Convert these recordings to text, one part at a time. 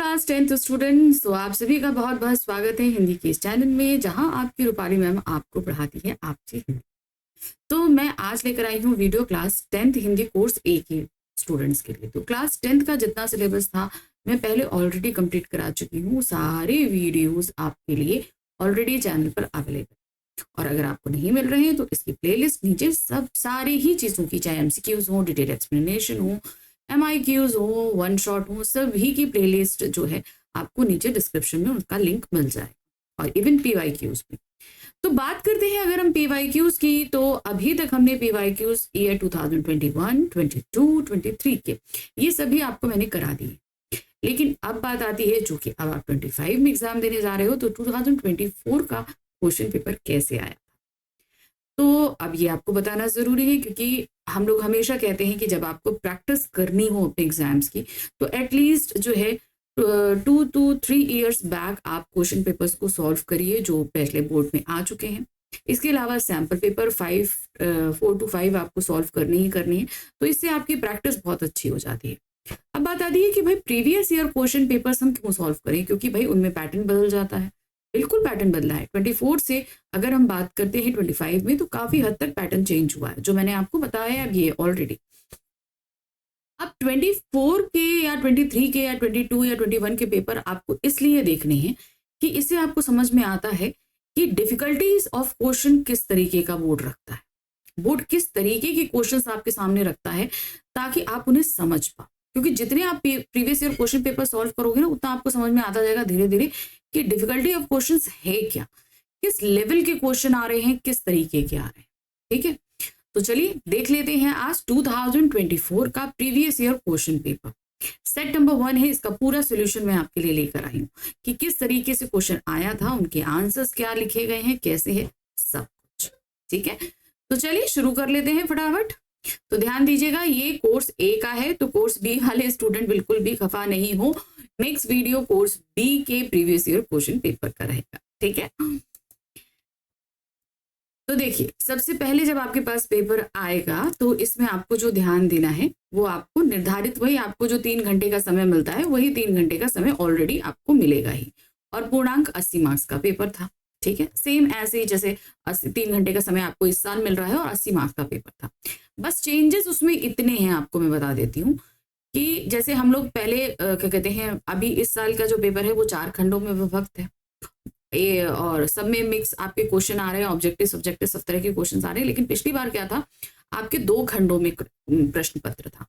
Class 10th students, तो आप सभी का बहुत बहुत स्वागत है हिंदी के इस चैनल में जहां आपकी रूपाली मैम आपको पढ़ाती है आपसे हिंदी। तो मैं आज लेकर आई हूँ video class 10th Hindi course A के स्टूडेंट्स के लिए। तो क्लास 10th का जितना सिलेबस था मैं पहले ऑलरेडी कंप्लीट करा चुकी हूँ। सारे वीडियोज आपके लिए ऑलरेडी चैनल पर अवेलेबल, और अगर आपको नहीं मिल रहे हैं तो इसकी प्लेलिस्ट नीचे सब सारी ही चीज़ों की, चाहे एमसीक्यूज हो, डिटेल एक्सप्लेनेशन हो, MIQs हो, वन शॉट हो, सभी की प्लेलिस्ट जो है आपको नीचे डिस्क्रिप्शन में उसका लिंक मिल जाए, और इवन PYQs भी। तो बात करते हैं अगर हम PYQs की, तो अभी तक हमने PYQs ईयर 2021, 22, 23 के ये सभी आपको मैंने करा दिए। लेकिन अब बात आती है, जो कि अब आप 25 में एग्जाम देने जा रहे हो, तो 2024 का क्वेश्चन पेपर कैसे आया। तो अब ये आपको बताना जरूरी है, क्योंकि हम लोग हमेशा कहते हैं कि जब आपको प्रैक्टिस करनी हो अपने एग्जाम्स की, तो एटलीस्ट जो है 2 to 3 ईयर्स बैक आप क्वेश्चन पेपर्स को सॉल्व करिए जो पिछले बोर्ड में आ चुके हैं। इसके अलावा सैम्पल पेपर 4 to 5 आपको सॉल्व करनी ही करनी है, तो इससे आपकी प्रैक्टिस बहुत अच्छी हो जाती है। अब बात आती है कि भाई प्रीवियस ईयर क्वेश्चन पेपर्स हम क्यों सॉल्व करें, क्योंकि भाई उनमें पैटर्न बदल जाता है। बिल्कुल पैटर्न बदला है। 24 से अगर हम बात करते हैं 25 में, तो काफी हद तक पैटर्न चेंज हुआ है, जो मैंने आपको बताया अब ये ऑलरेडी। अब 24 के या 23 के या 22 या 21 के पेपर आपको इसलिए देखने हैं कि इससे आपको समझ में आता है कि डिफिकल्टीज ऑफ क्वेश्चन किस तरीके का बोर्ड रखता है, बोर्ड किस तरीके के क्वेश्चंस आपके सामने रखता है, ताकि आप उन्हें समझ पाओ। क्योंकि जितने आप previous year question paper solve करोगे ना, उतना आपको समझ में आता जाएगा धीरे धीरे कि डिफिकल्टी ऑफ क्वेश्चंस है क्या, किस लेवल के क्वेश्चन आ रहे हैं, किस तरीके के आ रहे हैं। ठीक है, तो चलिए देख लेते हैं आज 2024 का previous year question paper. Set number 1 है, इसका पूरा सोल्यूशन मैं आपके लिए लेकर आई हूँ कि किस तरीके से क्वेश्चन आया था, उनके आंसर्स क्या लिखे गए हैं, कैसे है, सब कुछ। ठीक है, तो चलिए शुरू कर लेते हैं फटाफट। तो ध्यान दीजिएगा, ये कोर्स ए का है, तो कोर्स बी वाले स्टूडेंट बिल्कुल भी खफा नहीं हो। नेक्स्ट वीडियो कोर्स बी के प्रीवियस ईयर क्वेश्चन पेपर का रहेगा। ठीक है, तो देखिए सबसे पहले जब आपके पास पेपर आएगा, तो इसमें आपको जो ध्यान देना है वो आपको निर्धारित, वही आपको जो 3 घंटे का समय मिलता है, वही 3 घंटे का समय ऑलरेडी आपको मिलेगा ही, और पूर्णांक 80 मार्क्स का पेपर था। ठीक है, सेम ऐसे ही जैसे 3 घंटे का समय आपको इस साल मिल रहा है और 80 मार्क्स का पेपर था। बस चेंजेस उसमें इतने हैं, आपको मैं बता देती हूँ कि जैसे हम लोग पहले क्या कहते हैं, अभी इस साल का जो पेपर है वो 4 खंडों में विभक्त है, ये और सब में मिक्स आपके क्वेश्चन आ रहे हैं, ऑब्जेक्टिव सब्जेक्टिव सब तरह के क्वेश्चन आ रहे हैं। लेकिन पिछली बार क्या था, आपके 2 खंडों में प्रश्न पत्र था,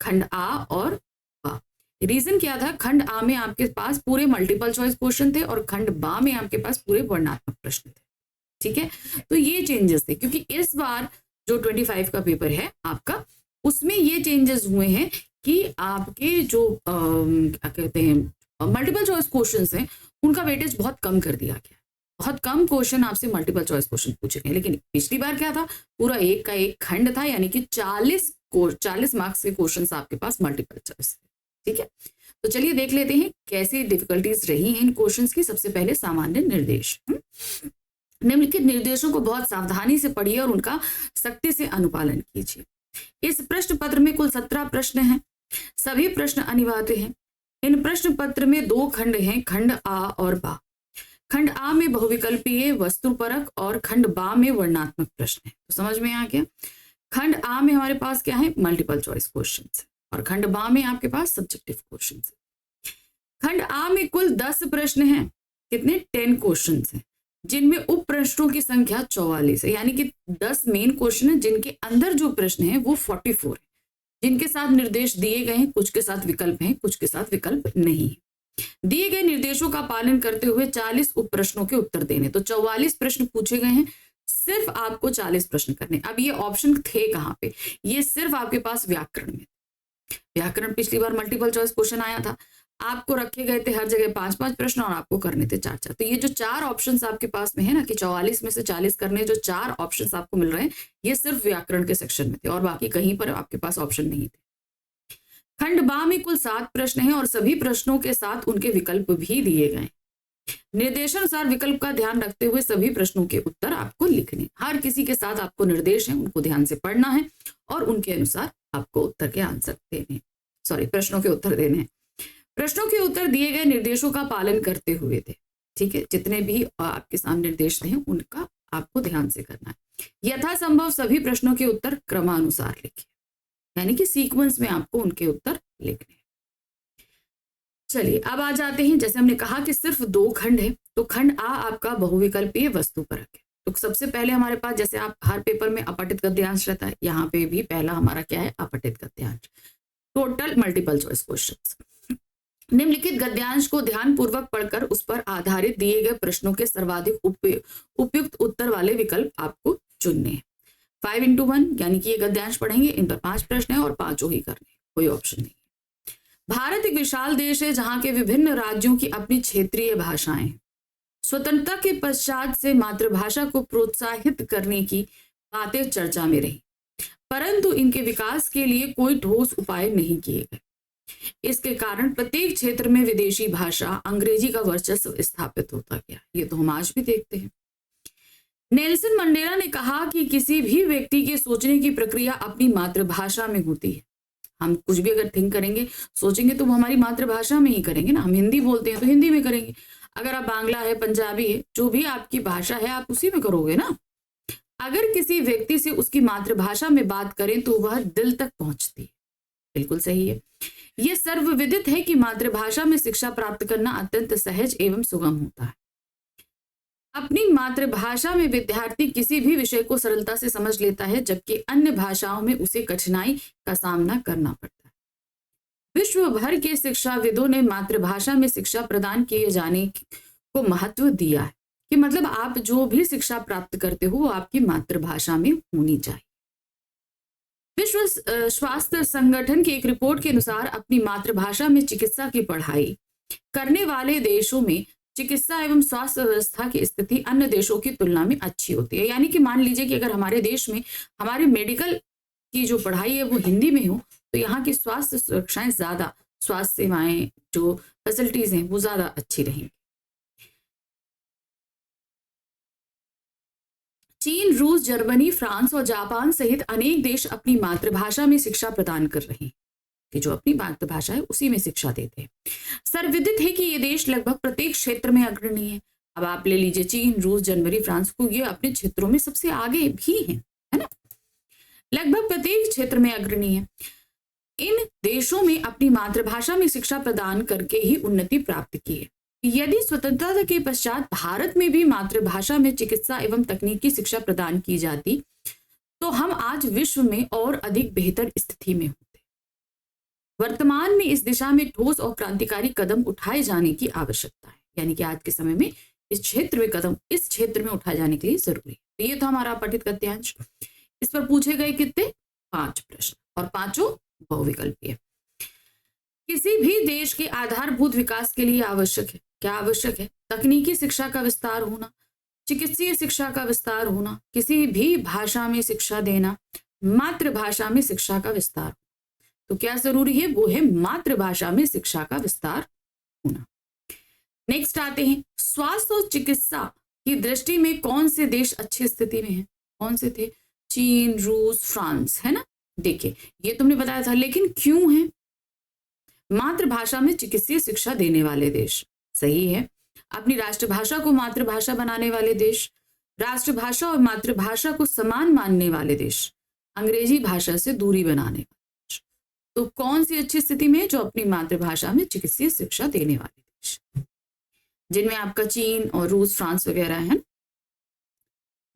खंड आ और बा। रीजन क्या था, खंड आ में आपके पास पूरे मल्टीपल चॉइस क्वेश्चन थे और खंड बा में आपके पास पूरे वर्णनात्मक प्रश्न थे। ठीक है, तो ये चेंजेस थे, क्योंकि इस बार जो 25 का पेपर है आपका, उसमें ये चेंजेस हुए हैं कि आपके जो क्या कहते हैं मल्टीपल चॉइस क्वेश्चंस हैं, उनका वेटेज बहुत कम कर दिया गया। बहुत कम क्वेश्चन आपसे मल्टीपल चॉइस क्वेश्चन पूछे गए। लेकिन पिछली बार क्या था, पूरा एक का एक खंड था, यानी कि 40 मार्क्स के क्वेश्चन आपके पास मल्टीपल चॉइस। ठीक है, तो चलिए देख लेते हैं कैसे डिफिकल्टीज रही हैं इन क्वेश्चंस की। सबसे पहले सामान्य निर्देश, निम्नलिखित निर्देशों को बहुत सावधानी से पढ़िए और उनका सख्ती से अनुपालन कीजिए। इस प्रश्न पत्र में कुल 17 प्रश्न हैं, सभी प्रश्न अनिवार्य हैं। इन प्रश्न पत्र में 2 खंड हैं, खंड आ और बा। खंड आ में बहुविकल्पीय वस्तुपरक और खंड बा में वर्णनात्मक प्रश्न है। तो समझ में आ गया, खंड आ में हमारे पास क्या है, मल्टीपल चॉइस क्वेश्चंस, और खंड बा में आपके पास सब्जेक्टिव क्वेश्चंस। खंड आ में कुल 10 प्रश्न हैं, कितने, 10 क्वेश्चंस हैं, जिनमें उप प्रश्नों की संख्या 44 है, यानी कि 10 मेन क्वेश्चन है, जिनके अंदर जो प्रश्न है वो 44 है, जिनके साथ निर्देश दिए गए हैं, कुछ के साथ विकल्प हैं, कुछ के साथ विकल्प नहीं। दिए गए निर्देशों का पालन करते हुए 40 उप प्रश्नों के उत्तर देने। तो 44 प्रश्न पूछे गए हैं, सिर्फ आपको 40 प्रश्न करने। अब ये ऑप्शन थे कहाँ पे, ये सिर्फ आपके पास व्याकरण में। व्याकरण पिछली बार मल्टीपल चॉइस क्वेश्चन आया था, आपको रखे गए थे हर जगह 5-5 प्रश्न और आपको करने थे 4-4। तो ये जो 4 ऑप्शंस आपके पास में है ना, कि 44 में से 40 करने, जो 4 ऑप्शंस आपको मिल रहे हैं, ये सिर्फ व्याकरण के सेक्शन में थे और बाकी कहीं पर आपके पास ऑप्शन नहीं थे। खंड बा में कुल 7 प्रश्न हैं और सभी प्रश्नों के साथ उनके विकल्प भी दिए गए। निर्देशानुसार विकल्प का ध्यान रखते हुए सभी प्रश्नों के उत्तर आपको लिखने। हर किसी के साथ आपको निर्देश है, उनको ध्यान से पढ़ना है और उनके अनुसार आपको उत्तर के आंसर देने, प्रश्नों के उत्तर देने हैं। प्रश्नों के उत्तर दिए गए निर्देशों का पालन करते हुए थे। ठीक है, जितने भी आपके सामने निर्देश थे उनका आपको ध्यान से करना है। यथासंभव सभी प्रश्नों के उत्तर क्रमानुसार लिखिए, यानी कि सीक्वेंस में आपको उनके उत्तर लिखने हैं। चलिए अब आ जाते हैं, जैसे हमने कहा कि सिर्फ 2 खंड है, तो खंड आ आपका बहुविकल्पीय वस्तुपरक है। तो सबसे पहले हमारे पास, जैसे आप हर पेपर में अपठित गद्यांश रहता है, यहाँ पे भी पहला हमारा क्या है, अपठित गद्यांश। Total multiple choice questions. निम्नलिखित गद्यांश को ध्यानपूर्वक पढ़कर उस पर आधारित दिए गए प्रश्नों के सर्वाधिक उपयुक्त उत्तर वाले विकल्प आपको चुनने हैं। 5x1 यानी कि ये गद्यांश पढ़ेंगे, इन पर 5 प्रश्न है और 5 ही करने, कोई ऑप्शन नहीं। भारत एक विशाल देश है जहां के विभिन्न राज्यों की अपनी क्षेत्रीय भाषाएं हैं। स्वतंत्रता के पश्चात से मातृभाषा को प्रोत्साहित करने की बातें चर्चा में रही, परंतु इनके विकास के लिए कोई ठोस उपाय नहीं किए गए। इसके कारण प्रत्येक क्षेत्र में विदेशी भाषा अंग्रेजी का वर्चस्व स्थापित होता गया। ये तो हम आज भी देखते हैं। नेल्सन मंडेला ने कहा कि किसी भी व्यक्ति के सोचने की प्रक्रिया अपनी मातृभाषा में होती है। हम कुछ भी अगर थिंक करेंगे, सोचेंगे, तो वो हमारी मातृभाषा में ही करेंगे ना। हम हिंदी बोलते हैं तो हिंदी में करेंगे, अगर आप बांग्ला है, पंजाबी है, जो भी आपकी भाषा है आप उसी में करोगे ना। अगर किसी व्यक्ति से उसकी मातृभाषा में बात करें तो वह दिल तक पहुंचती है। बिल्कुल सही है। यह सर्वविदित है कि मातृभाषा में शिक्षा प्राप्त करना अत्यंत सहज एवं सुगम होता है। अपनी मातृभाषा में विद्यार्थी किसी भी विषय को सरलता से समझ लेता है, जबकि अन्य भाषाओं में उसे कठिनाई का सामना करना पड़ता है। विश्व भर के शिक्षाविदों ने मातृभाषा में शिक्षा प्रदान किए जाने को महत्व दिया है, कि मतलब आप जो भी शिक्षा प्राप्त करते हो वो आपकी मातृभाषा में होनी चाहिए। विश्व स्वास्थ्य संगठन की एक रिपोर्ट के अनुसार अपनी मातृभाषा में चिकित्सा की पढ़ाई करने वाले देशों में चिकित्सा एवं स्वास्थ्य व्यवस्था की स्थिति अन्य देशों की तुलना में अच्छी होती है। यानी कि मान लीजिए कि अगर हमारे देश में हमारी मेडिकल की जो पढ़ाई है वो हिंदी में हो, तो यहाँ की स्वास्थ्य सुरक्षाएं ज्यादा, स्वास्थ्य सेवाएं, जो फैसिलिटीज हैं वो ज्यादा अच्छी रहेंगी। चीन, रूस, जर्मनी, फ्रांस और जापान सहित अनेक देश अपनी मातृभाषा में शिक्षा प्रदान कर रहे हैं, कि जो अपनी मातृभाषा है उसी में शिक्षा देते हैं। सर्वविदित है कि ये देश लगभग प्रत्येक क्षेत्र में अग्रणी है। अब आप ले लीजिए चीन, रूस, जर्मनी, फ्रांस को, ये अपने क्षेत्रों में सबसे आगे भी है ना, लगभग प्रत्येक क्षेत्र में अग्रणी है। इन देशों में अपनी मातृभाषा में शिक्षा प्रदान करके ही उन्नति प्राप्त की है। यदि स्वतंत्रता के पश्चात भारत में भी मातृभाषा में चिकित्सा एवं तकनीकी शिक्षा प्रदान की जाती, तो हम आज विश्व में और अधिक बेहतर स्थिति में होते। वर्तमान में इस दिशा में ठोस और क्रांतिकारी कदम उठाए जाने की आवश्यकता है, यानी कि आज के समय में इस क्षेत्र में उठाए जाने के लिए जरूरी है। तो ये था हमारा पठित गद्यांश। इस पर पूछे गए कितने? 5 प्रश्न, और 5 बहुविकल्पीय। किसी भी देश के आधारभूत विकास के लिए आवश्यक है, क्या आवश्यक है? तकनीकी शिक्षा का विस्तार होना, चिकित्सीय शिक्षा का विस्तार होना, किसी भी भाषा में शिक्षा देना, मातृभाषा में शिक्षा का विस्तार। तो क्या जरूरी है? वो है मातृभाषा में शिक्षा का विस्तार होना। नेक्स्ट आते हैं, स्वास्थ्य और चिकित्सा की दृष्टि में कौन से देश अच्छी स्थिति में है? कौन से थे? चीन, रूस, फ्रांस, है ना। देखिए ये तुमने बताया था, लेकिन क्यों है? मातृभाषा में चिकित्सीय शिक्षा देने वाले देश, सही है। अपनी राष्ट्रभाषा को मातृभाषा बनाने वाले देश, राष्ट्रभाषा और मातृभाषा को समान मानने वाले देश, अंग्रेजी भाषा से दूरी बनाने वाले देश। तो कौन सी अच्छी स्थिति में है? जो अपनी मातृभाषा में चिकित्सीय शिक्षा देने वाले देश, जिनमें आपका चीन और रूस, फ्रांस वगैरह है।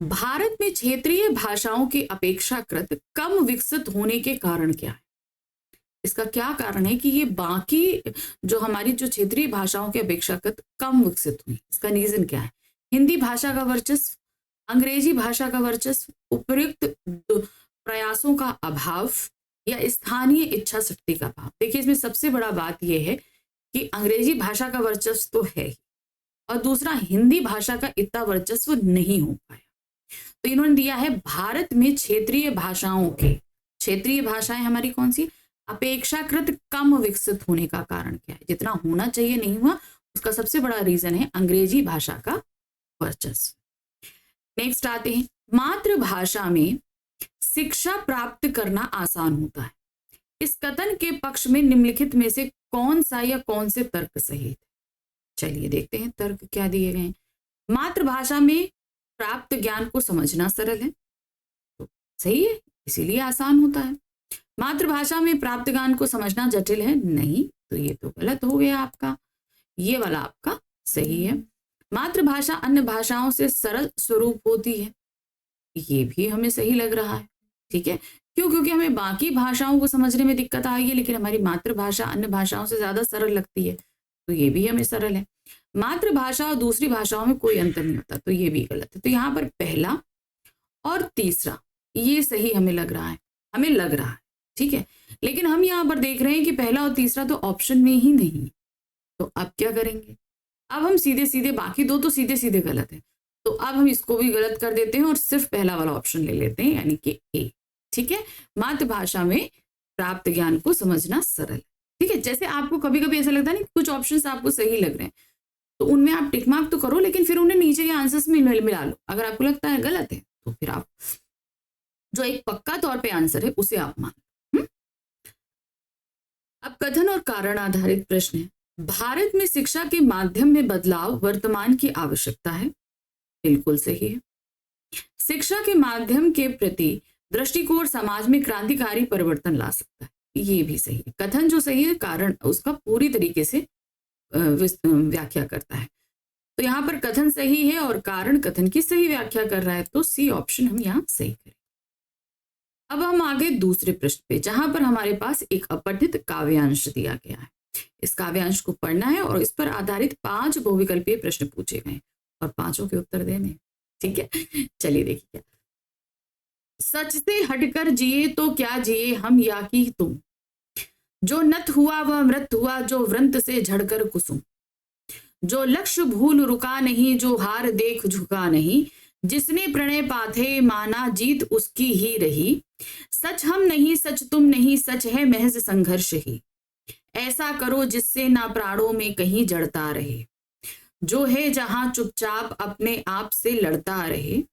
भारत में क्षेत्रीय भाषाओं की अपेक्षाकृत कम विकसित होने के कारण क्या है? इसका क्या कारण है कि ये बाकी जो हमारी जो क्षेत्रीय भाषाओं की अपेक्षाकृत कम विकसित हुई? इसका रीजन क्या है? हिंदी भाषा का वर्चस्व, अंग्रेजी भाषा का वर्चस्व, उपयुक्त प्रयासों का अभाव, या स्थानीय इच्छा शक्ति का अभाव। देखिए इसमें सबसे बड़ा बात यह है कि अंग्रेजी भाषा का वर्चस्व तो है ही, और दूसरा हिंदी भाषा का इतना वर्चस्व नहीं हो पाया। तो इन्होंने दिया है भारत में क्षेत्रीय भाषाओं के, क्षेत्रीय भाषाएं हमारी कौन सी, अपेक्षाकृत कम विकसित होने का कारण क्या है? जितना होना चाहिए नहीं हुआ, उसका सबसे बड़ा रीजन है अंग्रेजी भाषा का वर्चस्व। नेक्स्ट आते हैं, मातृभाषा में शिक्षा प्राप्त करना आसान होता है। इस कथन के पक्ष में निम्नलिखित में से कौन सा या कौन से तर्क सही है? चलिए देखते हैं तर्क क्या दिए गए हैं। मातृभाषा में प्राप्त ज्ञान को समझना सरल है, तो सही है, इसीलिए आसान होता है। मातृभाषा में प्राप्त ज्ञान को समझना जटिल है, नहीं, तो ये तो गलत हो गया आपका, ये वाला आपका सही है। मातृभाषा अन्य भाषाओं से सरल स्वरूप होती है, ये भी हमें सही लग रहा है। ठीक है, क्यों? क्योंकि हमें बाकी भाषाओं को समझने में दिक्कत आएगी, लेकिन हमारी मातृभाषा अन्य भाषाओं से ज्यादा सरल लगती है, तो ये भी हमें सरल है। मातृभाषा और दूसरी भाषाओं में कोई अंतर नहीं होता, तो ये भी गलत है। तो यहाँ पर पहला और तीसरा ये सही हमें लग रहा है, हमें लग रहा है। ठीक है, लेकिन हम यहाँ पर देख रहे हैं कि पहला और तीसरा तो ऑप्शन में ही नहीं, तो अब क्या करेंगे? अब हम सीधे सीधे, बाकी दो तो सीधे सीधे गलत है, तो अब हम इसको भी गलत कर देते हैं और सिर्फ पहला वाला ऑप्शन ले लेते हैं, यानी कि ए। ठीक है, मातृभाषा में प्राप्त ज्ञान को समझना सरल। ठीक है, जैसे आपको कभी कभी ऐसा लगता है ना, कुछ ऑप्शंस आपको सही लग रहे हैं, तो उनमें आप टिक मार्क तो करो, लेकिन फिर उन्हें नीचे के आंसर्स में मिला लो। अगर आपको लगता है गलत है, तो फिर आप जो एक पक्का तौर पे आंसर है उसे आप मान लो। अब कथन और कारण आधारित प्रश्न है। भारत में शिक्षा के माध्यम में बदलाव वर्तमान की आवश्यकता है, बिल्कुल सही है। शिक्षा के माध्यम के प्रति दृष्टिकोण समाज में क्रांतिकारी परिवर्तन ला सकता है, ये भी सही है। कथन जो सही है, कारण उसका पूरी तरीके से व्याख्या करता है, तो यहाँ पर कथन सही है और कारण कथन की सही व्याख्या कर रहा है, तो सी ऑप्शन हम यहाँ सही करें। अब हम आगे दूसरे प्रश्न पे, जहां पर हमारे पास एक अपठित काव्यांश दिया गया है। इस काव्यांश को पढ़ना है और इस पर आधारित 5 बहुविकल्पीय प्रश्न पूछे गए और 5 के उत्तर देने। ठीक है, चलिए देखिए क्या। सच से हटकर जिए तो क्या जिए हम या कि तुम, जो नत हुआ वह मृत हुआ, जो व्रंत से झड़कर कुसुम, जो लक्ष्य भूल रुका नहीं, जो हार देख झुका नहीं, जिसने प्रणय पाथे माना जीत उसकी ही रही, सच हम नहीं सच तुम नहीं, सच है महज संघर्ष ही, ऐसा करो जिससे ना प्राणों में कहीं जड़ता रहे, जो है जहां चुपचाप अपने आप से लड़ता रहे,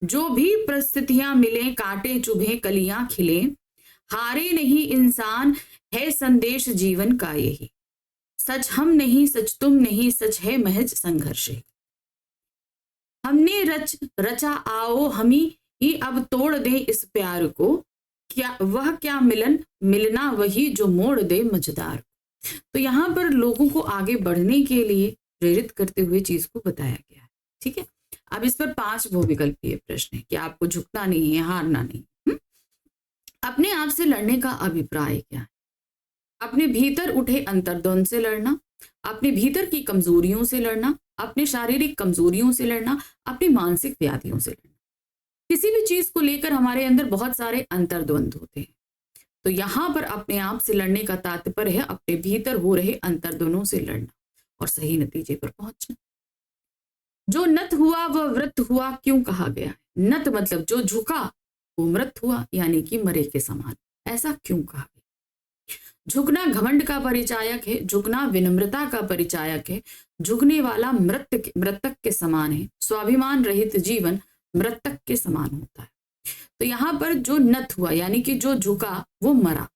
जो भी परिस्थितियां मिले कांटे चुभे कलियां खिले, हारे नहीं इंसान है संदेश जीवन का यही, सच हम नहीं सच तुम नहीं, सच है महज संघर्ष ही, हमने रचा आओ ही अब तोड़ दे इस प्यार को, क्या वह क्या मिलन मिलना वही जो मोड़ दे मझदार। तो यहाँ पर लोगों को आगे बढ़ने के लिए प्रेरित करते हुए चीज को बताया गया है। ठीक है, अब इस पर 5 बहुविकल्पीय प्रश्न है कि आपको झुकना नहीं है, हारना नहीं। अपने आप से लड़ने का अभिप्राय क्या है? अपने भीतर उठे अंतर्द्वंद से लड़ना, अपने भीतर की कमजोरियों से लड़ना, अपने शारीरिक कमजोरियों से लड़ना, अपनी मानसिक व्याधियों से लड़ना। किसी भी चीज को लेकर हमारे अंदर बहुत सारे अंतर्द्वंद होते हैं, तो यहाँ पर अपने आप से लड़ने का तात्पर्य है अपने भीतर हो रहे अंतर्द्वंदों से लड़ना और सही नतीजे पर पहुंचना। जो नत हुआ वह व्रत हुआ क्यों कहा गया है? नत मतलब जो झुका वो मृत हुआ, यानी कि मरे के समान, ऐसा क्यों कहा गया? झुकना घमंड का परिचायक है, झुकना विनम्रता का परिचायक है, झुकने वाला मृतक के समान है, स्वाभिमान रहित जीवन मृतक के समान होता है। तो यहाँ पर जो नत हुआ यानी कि जो झुका वो मरा,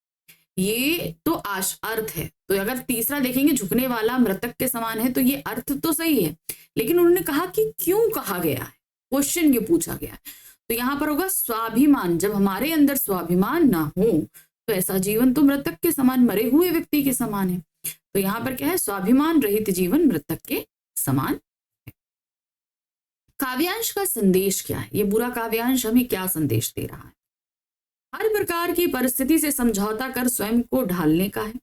ये तो अर्थ है। तो अगर तीसरा देखेंगे झुकने वाला मृतक के समान है, तो ये अर्थ तो सही है, लेकिन उन्होंने कहा कि क्यों कहा गया है, क्वेश्चन ये पूछा गया है। तो यहाँ पर होगा स्वाभिमान। जब हमारे अंदर स्वाभिमान ना हो तो ऐसा जीवन तो मृतक के समान, मरे हुए व्यक्ति के समान है। तो यहाँ पर क्या है? स्वाभिमान रहित जीवन मृतक के समान है। काव्यांश का संदेश क्या है? ये बुरा काव्यांश हमें क्या संदेश दे रहा है? हर प्रकार की परिस्थिति से समझौता कर स्वयं को ढालने का है,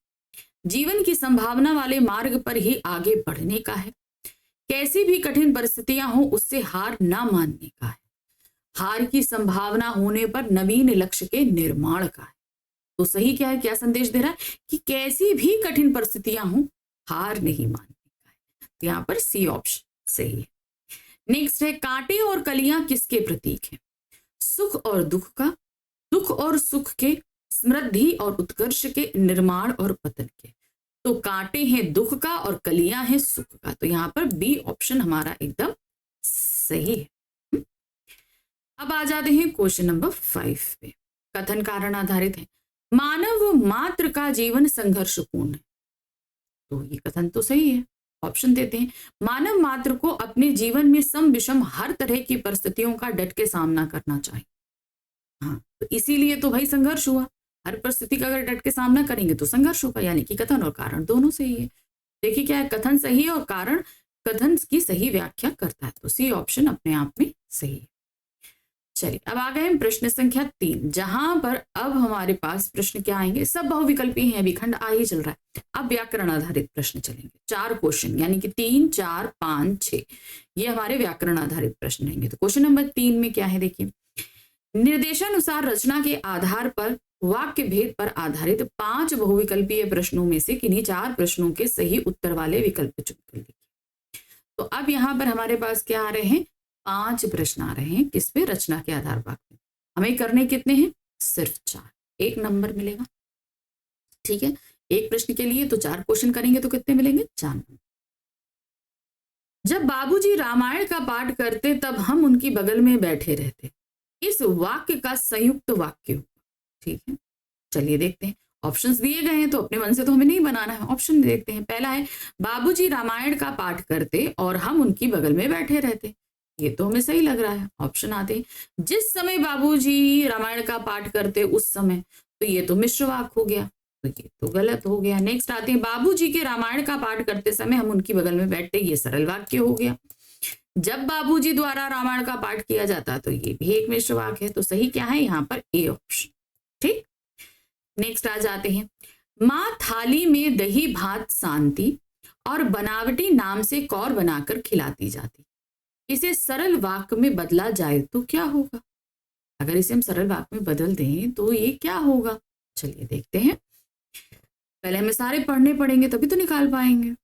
जीवन की संभावना वाले मार्ग पर ही आगे बढ़ने का है, कैसी भी कठिन परिस्थितियां हो उससे हार ना मानने का है, हार की संभावना होने पर नवीन लक्ष्य के निर्माण का है। तो सही क्या है? क्या संदेश दे रहा है? कि कैसी भी कठिन परिस्थितियां हो हार नहीं मानने का है। तो यहाँ पर सी ऑप्शन सही है। नेक्स्ट है, कांटे और कलियां किसके प्रतीक हैं? सुख और दुख का, दुख और सुख के, समृद्धि और उत्कर्ष के, निर्माण और पतन के। तो कांटे हैं दुख का और कलियां हैं सुख का। तो यहाँ पर बी ऑप्शन हमारा एकदम सही है। अब आ जाते हैं क्वेश्चन नंबर 5 पे। कथन कारण आधारित है। मानव मात्र का जीवन संघर्षपूर्ण है। तो ये कथन तो सही है। ऑप्शन देते हैं, मानव मात्र को अपने जीवन में सम विषम हर तरह की परिस्थितियों का डट के सामना करना चाहिए। हाँ, तो इसीलिए तो भाई संघर्ष हुआ। हर परिस्थिति का अगर डट के सामना करेंगे तो संघर्ष होगा, यानी कि कथन और कारण दोनों सही है। देखिए क्या है, कथन सही है और कारण कथन की सही व्याख्या करता है, तो सी ऑप्शन अपने आप में सही है। चलिए अब आ गए हम प्रश्न संख्या 3, जहां पर अब हमारे पास प्रश्न क्या आएंगे, सब बहुविकल्पी हैं, अभी खंड आ ही चल रहा है। अब व्याकरण आधारित प्रश्न चलेंगे, 4 क्वेश्चन, यानी कि 3, 4, 5, 6 ये हमारे व्याकरण आधारित प्रश्न रहेंगे। तो क्वेश्चन नंबर 3 में क्या है, देखिए, निर्देशानुसार रचना के आधार पर वाक्य भेद पर आधारित 5 बहुविकल्पीय प्रश्नों में से किन्हीं 4 प्रश्नों के सही उत्तर वाले विकल्प चुनकर लिखिए। तो अब यहाँ पर हमारे पास क्या आ रहे हैं, 5 प्रश्न आ रहे हैं, किस पे, रचना के आधार पर। हमें करने कितने हैं, सिर्फ 4, 1 नंबर मिलेगा। ठीक है, एक प्रश्न के लिए तो 4 क्वेश्चन करेंगे तो कितने मिलेंगे, 4 नंबर। जब बाबूजी रामायण का पाठ करते तब हम उनकी बगल में बैठे रहते, इस वाक्य का संयुक्त वाक्य होगा। ठीक है, चलिए देखते हैं। ऑप्शंस दिए गए हैं तो अपने मन से तो हमें नहीं बनाना है, ऑप्शन देखते हैं। पहला है, बाबूजी रामायण का पाठ करते और हम उनकी बगल में बैठे रहते, ये तो हमें सही लग रहा है। ऑप्शन आते हैं, जिस समय बाबूजी रामायण का पाठ करते उस समय, तो ये तो मिश्र वाक्य हो गया, तो ये तो गलत हो गया। नेक्स्ट आते हैं, बाबूजी के रामायण का पाठ करते समय हम उनकी बगल में बैठते, ये सरल वाक्य हो गया। जब बाबूजी द्वारा रामायण का पाठ किया जाता तो ये भी एक मिश्र वाक्य है, तो सही क्या है यहाँ पर, ए ऑप्शन। ठीक, नेक्स्ट आ जाते हैं, माँ थाली में दही भात सानती और बनावटी नाम से कौर बनाकर खिलाती जाती, इसे सरल वाक्य में बदला जाए तो क्या होगा। अगर इसे हम सरल वाक्य में बदल दें तो ये क्या होगा, चलिए देखते हैं। पहले हमें सारे पढ़ने पड़ेंगे तभी तो निकाल पाएंगे।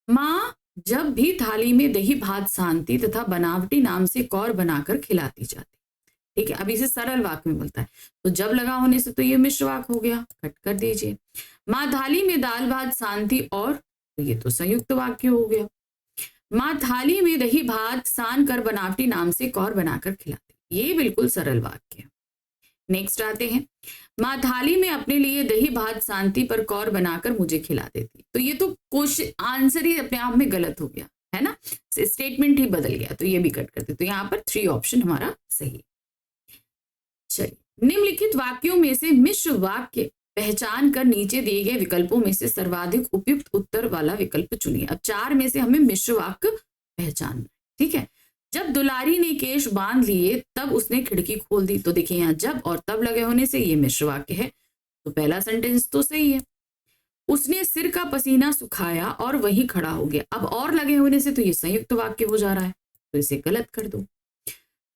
माँ जब भी थाली में दही भात सानती तथा बनावटी नाम से कौर बनाकर खिलाती जाती। ठीक है, अब इसे सरल वाक्य में बोलता है, तो जब लगा होने से तो ये मिश्र वाक्य हो गया, कट कर दीजिए। माँ थाली में दाल भात सानती और, तो ये तो संयुक्त वाक्य हो गया। माँ थाली में दही भात सान कर बनावटी नाम से कौर बनाकर खिलाती, ये बिल्कुल सरल वाक्य। नेक्स्ट आते हैं, माँ थाली में अपने लिए दही भात सानती पर कौर बनाकर मुझे खिला देती, तो ये तो क्वेश्चन आंसर ही अपने आप में गलत हो गया है ना, स्टेटमेंट ही बदल गया, तो ये भी कट करते, तो यहाँ पर 3 ऑप्शन हमारा सही। चलिए, निम्नलिखित वाक्यों में से मिश्र वाक्य पहचान कर नीचे दिए गए विकल्पों में से सर्वाधिक उपयुक्त उत्तर वाला विकल्प चुनिए। अब 4 में से हमें मिश्र वाक्य पहचानना है। ठीक है, जब दुलारी ने केश बांध लिए तब उसने खिड़की खोल दी, तो देखिए यहाँ जब और तब लगे होने से ये मिश्र वाक्य है, तो पहला सेंटेंस तो सही है। उसने सिर का पसीना सुखाया और वहीं खड़ा हो गया, अब और लगे होने से तो ये संयुक्त वाक्य हो जा रहा है, तो इसे गलत कर दो।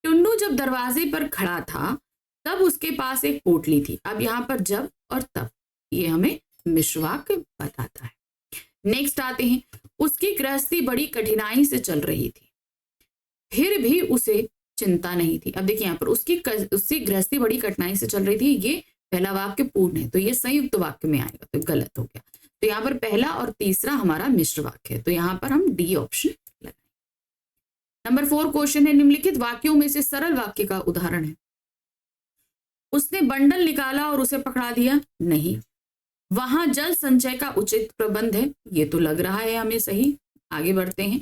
टुन्नू जब दरवाजे पर खड़ा था तब उसके पास एक पोटली थी, अब यहाँ पर जब और तब ये हमें मिश्र वाक्य बताता है। नेक्स्ट आते हैं, उसकी गृहस्थी बड़ी कठिनाई से चल रही थी फिर भी उसे चिंता नहीं थी। अब देखिए यहाँ पर उसकी गृहस्थी बड़ी कठिनाई से चल रही थी, ये पहला वाक्य पूर्ण है, तो ये संयुक्त वाक्य में आएगा, तो गलत हो गया। तो यहाँ पर पहला और तीसरा हमारा मिश्र वाक्य है, तो यहाँ पर हम डी ऑप्शन लगाएंगे। नंबर 4 क्वेश्चन है, निम्नलिखित वाक्यों में से सरल वाक्य का उदाहरण है। उसने बंडल निकाला और उसे पकड़ा दिया, नहीं। वहां जल संचय का उचित प्रबंध है, ये तो लग रहा है हमें सही। आगे बढ़ते हैं,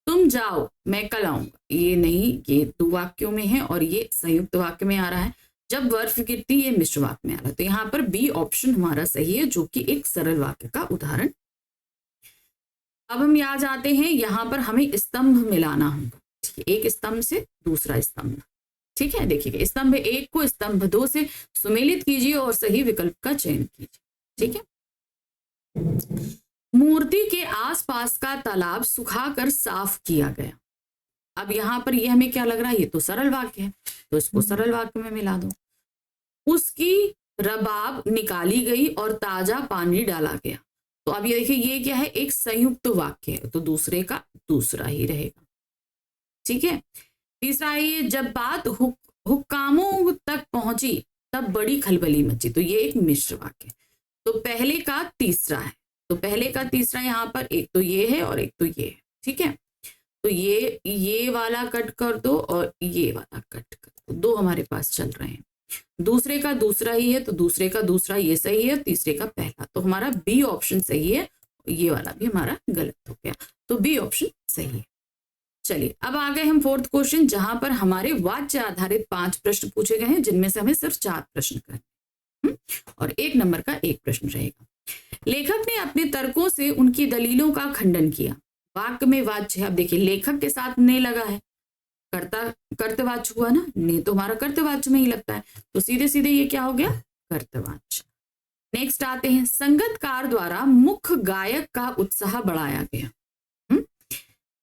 तुम जाओ मैं कल आऊंगा, ये नहीं, ये 2 वाक्यों में है और ये संयुक्त वाक्य में आ रहा है। जब बर्फ गिरती ये मिश्र वाक्य में आ रहा है, तो यहाँ पर बी ऑप्शन हमारा सही है, जो कि एक सरल वाक्य का उदाहरण। अब हम यहाँ जाते हैं, यहाँ पर हमें स्तंभ मिलाना होगा। ठीक है, एक स्तंभ से दूसरा स्तंभ। ठीक है, देखिए स्तंभ 1 को स्तंभ 2 से सुमेलित कीजिए और सही विकल्प का चयन कीजिए। ठीक है, मूर्ति के आसपास का तालाब सुखाकर साफ किया गया। अब यहाँ पर ये हमें क्या लग रहा है, ये तो सरल वाक्य है, तो इसको सरल वाक्य में मिला दो। उसकी रबाब निकाली गई और ताजा पानी डाला गया, तो अब ये देखिए ये क्या है, एक संयुक्त वाक्य है, तो दूसरे का दूसरा ही रहेगा। ठीक है, तीसरा है ये, जब बात हुक्कामों तक पहुंची तब बड़ी खलबली मची, तो ये एक मिश्र वाक्य, तो पहले का तीसरा है, तो पहले का तीसरा यहाँ पर एक तो ये है और एक तो ये है। ठीक है, तो ये वाला कट कर दो और ये वाला कट कर दो, 2 हमारे पास चल रहे हैं। दूसरे का दूसरा ही है तो दूसरे का दूसरा ये सही है, तीसरे का पहला, तो हमारा बी ऑप्शन सही है। ये वाला भी हमारा गलत हो गया, तो बी ऑप्शन सही है। चलिए अब आ गए हम फोर्थ क्वेश्चन, जहां पर हमारे वाच्य आधारित 5 प्रश्न पूछे गए हैं, जिनमें से हमें सिर्फ 4 प्रश्न करने और 1 नंबर का 1 प्रश्न रहेगा। लेखक ने अपने तर्कों से उनकी दलीलों का खंडन किया। वाक्य में वाच्य है, अब देखिए लेखक के साथ ने लगा है, कर्ता कर्तवाच्य हुआ ना, ने तो हमारा कर्तवाच्य में ही लगता है, तो सीधे सीधे ये क्या हो गया, कर्तवाच्य। नेक्स्ट आते हैं, संगतकार द्वारा मुख्य गायक का उत्साह बढ़ाया गया।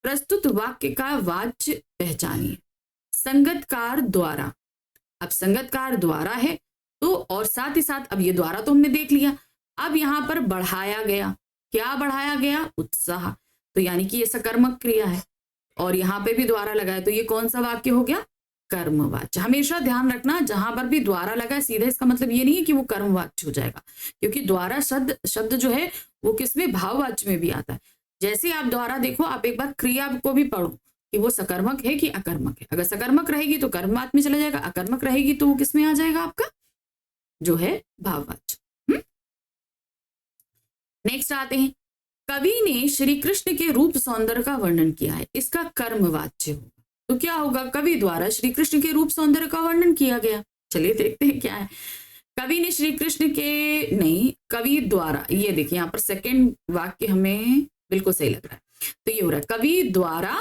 प्रस्तुत वाक्य का वाच्य पहचानिए। संगतकार द्वारा, अब संगतकार द्वारा है तो, और साथ ही साथ अब ये द्वारा तो हमने देख लिया, अब यहां पर बढ़ाया गया, क्या बढ़ाया गया, उत्साह, तो यानी कि ये सकर्मक क्रिया है, और यहाँ पे भी द्वारा लगा है, तो ये कौन सा वाक्य हो गया, कर्मवाच्य। हमेशा ध्यान रखना, जहां पर भी द्वारा लगा है सीधे इसका मतलब ये नहीं है कि वो कर्मवाच्य हो जाएगा, क्योंकि द्वारा शब्द जो है वो किसमें, भाववाच्य में भी आता है। जैसे आप द्वारा देखो, आप एक बार क्रिया को भी पढ़ो कि वो सकर्मक है कि अकर्मक है। अगर सकर्मक रहेगी तो कर्मवाच्य में चला जाएगा, अकर्मक रहेगी तो वो किसमें आ जाएगा, आपका जो है भाववाच्य। नेक्स्ट आते हैं, कवि ने श्री कृष्ण के रूप सौंदर्य का वर्णन किया है, इसका कर्मवाच्य होगा, तो क्या होगा, कवि द्वारा श्री कृष्ण के रूप सौंदर्य का वर्णन किया गया। चलिए देखते हैं क्या है। कवि ने श्री कृष्ण के, नहीं, कवि द्वारा, ये देखिए यहाँ पर सेकंड वाक्य हमें बिल्कुल सही लग रहा है, तो ये हो रहा है, कवि द्वारा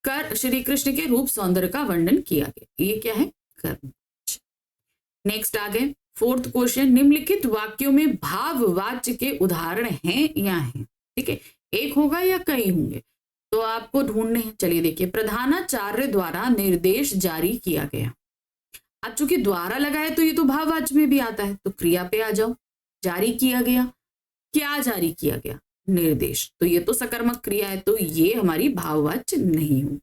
कर श्री कृष्ण के रूप सौंदर्य का वर्णन किया गया, ये क्या है, कर्मवाच्य। नेक्स्ट आ गए फोर्थ क्वेश्चन, निम्नलिखित वाक्यों में भाववाच्य के उदाहरण हैं या हैं, ठीक है, एक होगा या कई होंगे, तो आपको ढूंढने हैं। चलिए देखिए, प्रधानाचार्य द्वारा निर्देश जारी किया गया। अब चूंकि द्वारा लगा है तो ये तो भाववाच्य में भी आता है, तो क्रिया पे आ जाओ, जारी किया गया, क्या जारी किया गया, निर्देश, तो ये तो सकर्मक क्रिया है, तो ये हमारी भाववाच्य नहीं होगी।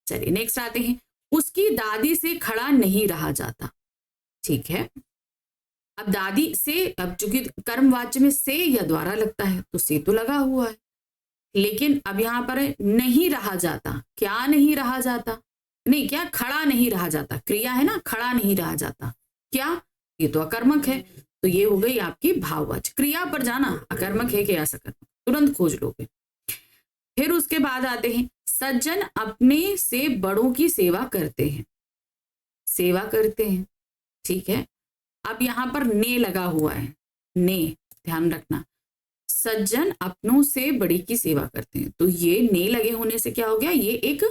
चलिए नेक्स्ट आते हैं, उसकी दादी से खड़ा नहीं रहा जाता, ठीक है, अब दादी से, अब चूंकि कर्मवाच्य में से या द्वारा लगता है तो से तो लगा हुआ है, लेकिन अब यहां पर नहीं रहा जाता, क्या नहीं रहा जाता, नहीं, क्या खड़ा नहीं रहा जाता, क्रिया है ना, खड़ा नहीं रहा जाता, क्या, ये तो अकर्मक है, तो ये हो गई आपकी भाववाच्य। क्रिया पर जाना, अकर्मक है कि असकर्मक, तुरंत खोज लोगे। फिर उसके बाद आते हैं, सज्जन अपने से बड़ों की सेवा करते हैं, सेवा करते हैं, ठीक है, अब यहां पर ने लगा हुआ है, ने, ध्यान रखना, सज्जन अपनों से बड़ी की सेवा करते हैं, तो ये ने लगे होने से क्या हो गया, ये एक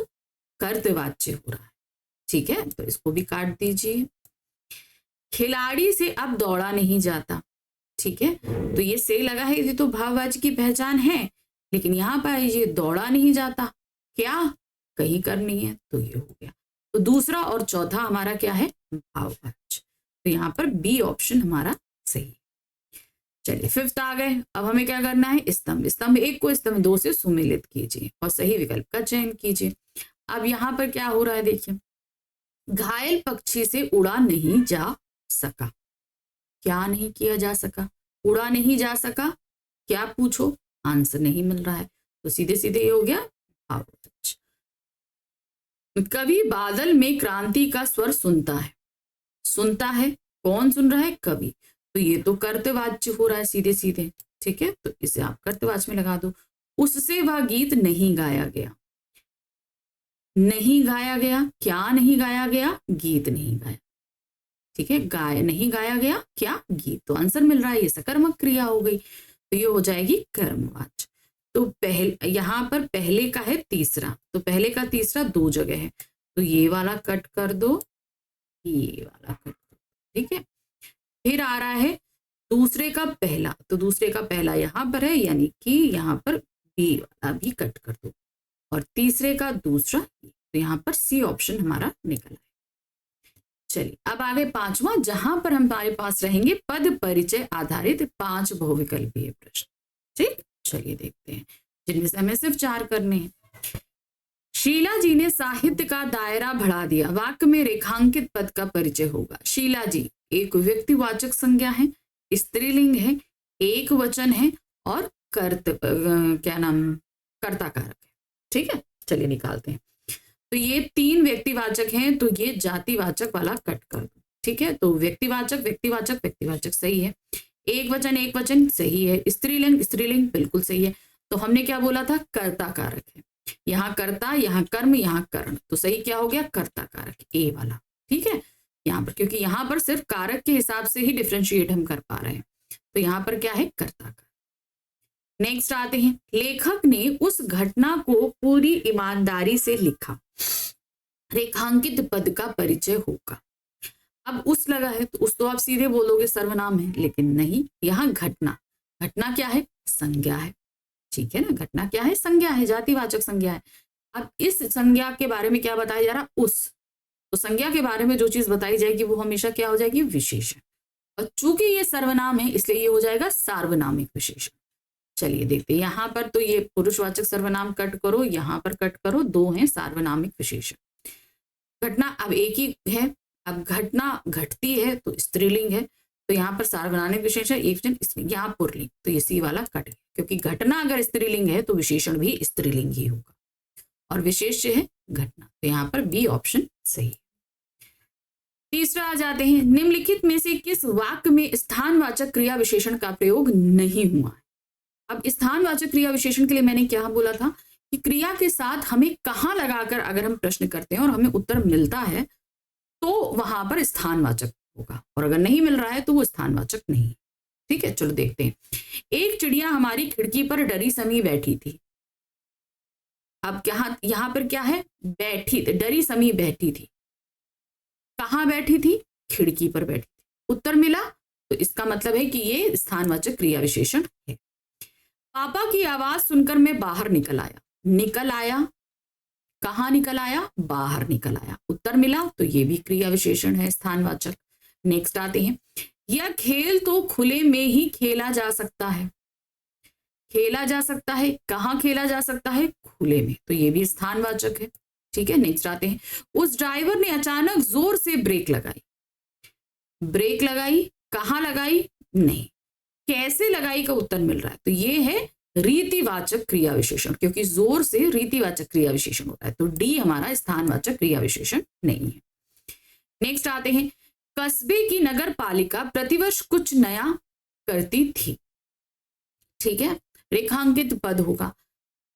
कर्तवाच्य हो रहा है, ठीक है, तो इसको भी काट दीजिए। खिलाड़ी से अब दौड़ा नहीं जाता, ठीक है, तो ये से लगा है, ये तो भाववाच्य की पहचान है, लेकिन यहाँ पर ये दौड़ा नहीं जाता, क्या, कहीं करनी है, तो ये हो गया, तो दूसरा और चौथा हमारा क्या है, भाववाच्य, तो यहाँ पर बी ऑप्शन हमारा सही। चलिए फिफ्थ आ गए, अब हमें क्या करना है, स्तंभ, स्तंभ 1 को स्तंभ 2 से सुमेलित कीजिए और सही विकल्प का चयन कीजिए। अब यहाँ पर क्या हो रहा है, देखिए, घायल पक्षी से उड़ा नहीं जा सका, क्या नहीं किया जा सका, उड़ा नहीं जा सका, क्या पूछो, आंसर नहीं मिल रहा है, तो सीधे सीधे ये हो गया भाववाच्य। कवि बादल में क्रांति का स्वर सुनता है, सुनता है, कौन सुन रहा है, कवि, तो ये तो कर्तवाच्य हो रहा है सीधे सीधे, ठीक है, तो इसे आप कर्तवाच्य में लगा दो। उससे वह गीत नहीं गाया गया, नहीं गाया गया, क्या नहीं गाया गया, गीत नहीं गाया, ठीक है, नहीं गाया गया, क्या, गीत, तो आंसर मिल रहा है, ये सकर्मक क्रिया हो गई, तो ये हो जाएगी कर्मवाच्य। तो यहां पर पहले का है तीसरा, तो पहले का तीसरा 2 जगह है, तो ये वाला कट कर दो, ये वाला कट कर दो, ठीक है। फिर आ रहा है दूसरे का पहला, तो दूसरे का पहला यहां पर है, यानी कि यहां पर बी वाला भी कट कर दो, और तीसरे का दूसरा, तो यहाँ पर सी ऑप्शन हमारा निकला है। चलिए अब आगे 5वां, जहां पर हमारे पास रहेंगे पद परिचय आधारित 5 बहुविकल्पीय प्रश्न, ठीक, चलिए देखते हैं, जिनमें से हमें सिर्फ 4 करने हैं। शीला जी ने साहित्य का दायरा बढ़ा दिया, वाक्य में रेखांकित पद का परिचय होगा। शीला जी एक व्यक्तिवाचक संज्ञा है, स्त्रीलिंग है, एक वचन है, और क्या नाम, कर्ताकारक है, ठीक है, चलिए निकालते हैं। तो ये 3 व्यक्तिवाचक हैं, तो ये जातिवाचक वाला कट कर दो, ठीक है, तो व्यक्तिवाचक व्यक्तिवाचक व्यक्तिवाचक सही है, एक वचन सही है, स्त्रीलिंग स्त्रीलिंग बिल्कुल सही है। तो हमने क्या बोला था, कर्ता कारक है, यहाँ कर्ता, यहाँ कर्म, यहाँ कर्ण, तो सही क्या हो गया, कर्ता कारक, ए वाला। ठीक है, यहाँ पर क्योंकि यहाँ पर सिर्फ कारक के हिसाब से ही डिफ्रेंशिएट हम कर पा रहे हैं, तो यहाँ पर क्या है, कर्ता कारक। नेक्स्ट आते हैं, लेखक ने उस घटना को पूरी ईमानदारी से लिखा, रेखांकित पद का परिचय होगा। अब उस लगा है तो उस तो आप सीधे बोलोगे सर्वनाम है, लेकिन नहीं, यहाँ घटना, घटना क्या है, संज्ञा है। ठीक है ना, घटना क्या है, संज्ञा है, जातिवाचक संज्ञा है। अब इस संज्ञा के बारे में क्या बताया जा रहा, उस, तो संज्ञा के बारे में जो चीज बताई जाएगी वो हमेशा क्या हो जाएगी, विशेषण। और चूंकि ये सर्वनाम है इसलिए ये हो जाएगा सार्वनामिक विशेषण। चलिए देखते हैं, यहाँ पर तो ये पुरुषवाचक सर्वनाम कट करो, यहाँ पर कट करो, दो हैं सार्वनामिक विशेषण। घटना अब एक ही है, अब घटना घटती है तो स्त्रीलिंग है, तो यहाँ पर सार्वनामिक विशेषण एक जन, इसमें यहाँ पुरलिंग, तो ये सी वाला कट गया, क्योंकि घटना अगर स्त्रीलिंग है तो विशेषण भी स्त्रीलिंग ही होगा, और विशेष्य है घटना, तो यहाँ पर बी ऑप्शन सही है। तीसरा आ जाते हैं, निम्नलिखित में से किस वाक्य में स्थानवाचक क्रिया विशेषण का प्रयोग नहीं हुआ है। अब स्थानवाचक क्रिया विशेषण के लिए मैंने क्या बोला था कि क्रिया के साथ हमें कहाँ लगाकर अगर हम प्रश्न करते हैं और हमें उत्तर मिलता है तो वहां पर स्थानवाचक होगा, और अगर नहीं मिल रहा है तो वो स्थानवाचक नहीं। ठीक है, चलो देखते हैं। एक चिड़िया हमारी खिड़की पर डरी समी बैठी थी। अब यहाँ पर क्या है, बैठी, डरी समी बैठी थी, कहाँ बैठी थी, खिड़की पर बैठी थी, उत्तर मिला, तो इसका मतलब है कि ये स्थानवाचक क्रिया विशेषण है। पापा की आवाज सुनकर मैं बाहर निकल आया, निकल आया, कहाँ निकल आया, बाहर निकल आया, उत्तर मिला, तो ये भी क्रिया विशेषण है, स्थानवाचक। नेक्स्ट आते हैं, यह खेल तो खुले में ही खेला जा सकता है, खेला जा सकता है, कहाँ खेला जा सकता है, खुले में, तो ये भी स्थानवाचक है। ठीक है, नेक्स्ट आते हैं, उस ड्राइवर ने अचानक जोर से ब्रेक लगाई, ब्रेक लगाई, कहाँ लगाई, नहीं, कैसे लगाई का उत्तर मिल रहा है, तो ये है रीतिवाचक क्रिया विशेषण, क्योंकि जोर से रीतिवाचक क्रिया विशेषण होता है, तो डी हमारा स्थानवाचक क्रिया विशेषण नहीं है। नेक्स्ट आते हैं, कस्बे की नगर पालिका प्रतिवर्ष कुछ नया करती थी। ठीक है, रेखांकित पद होगा।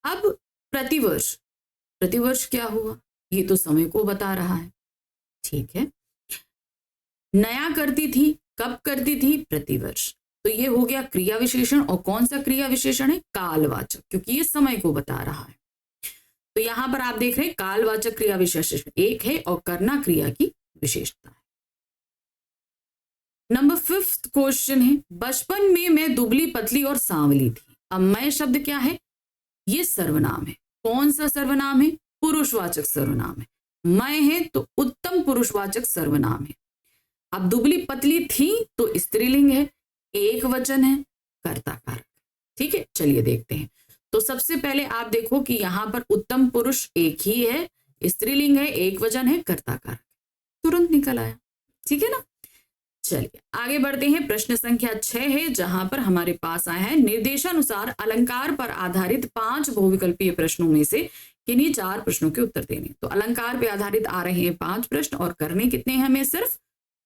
अब प्रतिवर्ष, प्रतिवर्ष क्या हुआ, ये तो समय को बता रहा है। ठीक है, नया करती थी, कब करती थी, प्रतिवर्ष, तो ये हो गया क्रिया विशेषण, और कौन सा क्रिया विशेषण है, कालवाचक, क्योंकि ये समय को बता रहा है। तो यहां पर आप देख रहे हैं कालवाचक क्रिया विशेषण एक है और करना क्रिया की विशेषता है। नंबर 5th क्वेश्चन है, बचपन में मैं दुबली पतली और सांवली थी। अब मैं शब्द क्या है, ये सर्वनाम है, कौन सा सर्वनाम है, पुरुषवाचक सर्वनाम है, मैं है तो उत्तम पुरुषवाचक सर्वनाम है। अब दुबली पतली थी तो स्त्रीलिंग है, एक वचन है, कर्ता कारक। ठीक है, चलिए देखते हैं। तो सबसे पहले आप देखो कि यहां पर उत्तम पुरुष एक ही है, स्त्रीलिंग है, एक वचन है, कर्ता कारक, तुरंत निकल आया। ठीक है ना, चलिए आगे बढ़ते हैं। प्रश्न संख्या 6 है, जहां पर हमारे पास आया है, निर्देशानुसार अलंकार पर आधारित 5 बहुविकल्पीय प्रश्नों में से किन्हीं 4 प्रश्नों के उत्तर देने। तो अलंकार पे आधारित आ रहे हैं 5 प्रश्न, और करने कितने हैं हमें, सिर्फ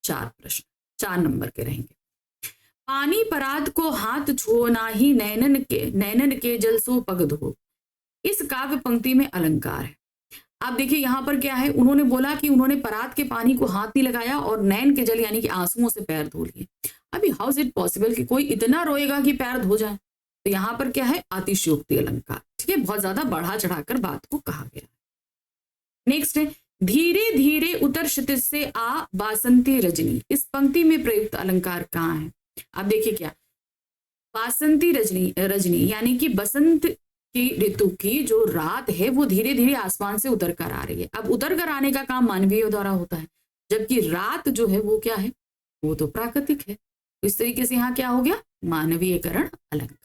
4 प्रश्न, 4 नंबर के रहेंगे। पानी परात को हाथ छुओ नाही, नैनन के जल सो पग धो। इस काव्य पंक्ति में अलंकार है। आप देखिए यहाँ पर क्या है, उन्होंने बोला कि उन्होंने परात के पानी को हाथ नहीं लगाया और नैन के जल यानी कि आंसुओं से पैर धो लिए। अभी हाउ इज इट पॉसिबल कि कोई इतना रोएगा कि पैर धो जाए, तो यहाँ पर क्या है, अतिशयोक्ति अलंकार। ठीक है, बहुत ज्यादा बढ़ा चढ़ाकर बात को कहा गया। नेक्स्ट है, धीरे धीरे उतर क्षितिज से आ बासंती रजनी। इस पंक्ति में प्रयुक्त अलंकार कहाँ है, आप देखिए क्या, बासंती रजनी यानी कि बसंत की ऋतु की जो रात है वो धीरे धीरे आसमान से उतर कर आ रही है। अब उतर कर आने का काम मानवीय द्वारा होता है, जबकि रात जो है वो क्या है, वो तो प्राकृतिक है। इस तरीके से यहाँ क्या हो गया, मानवीयकरण अलंकार।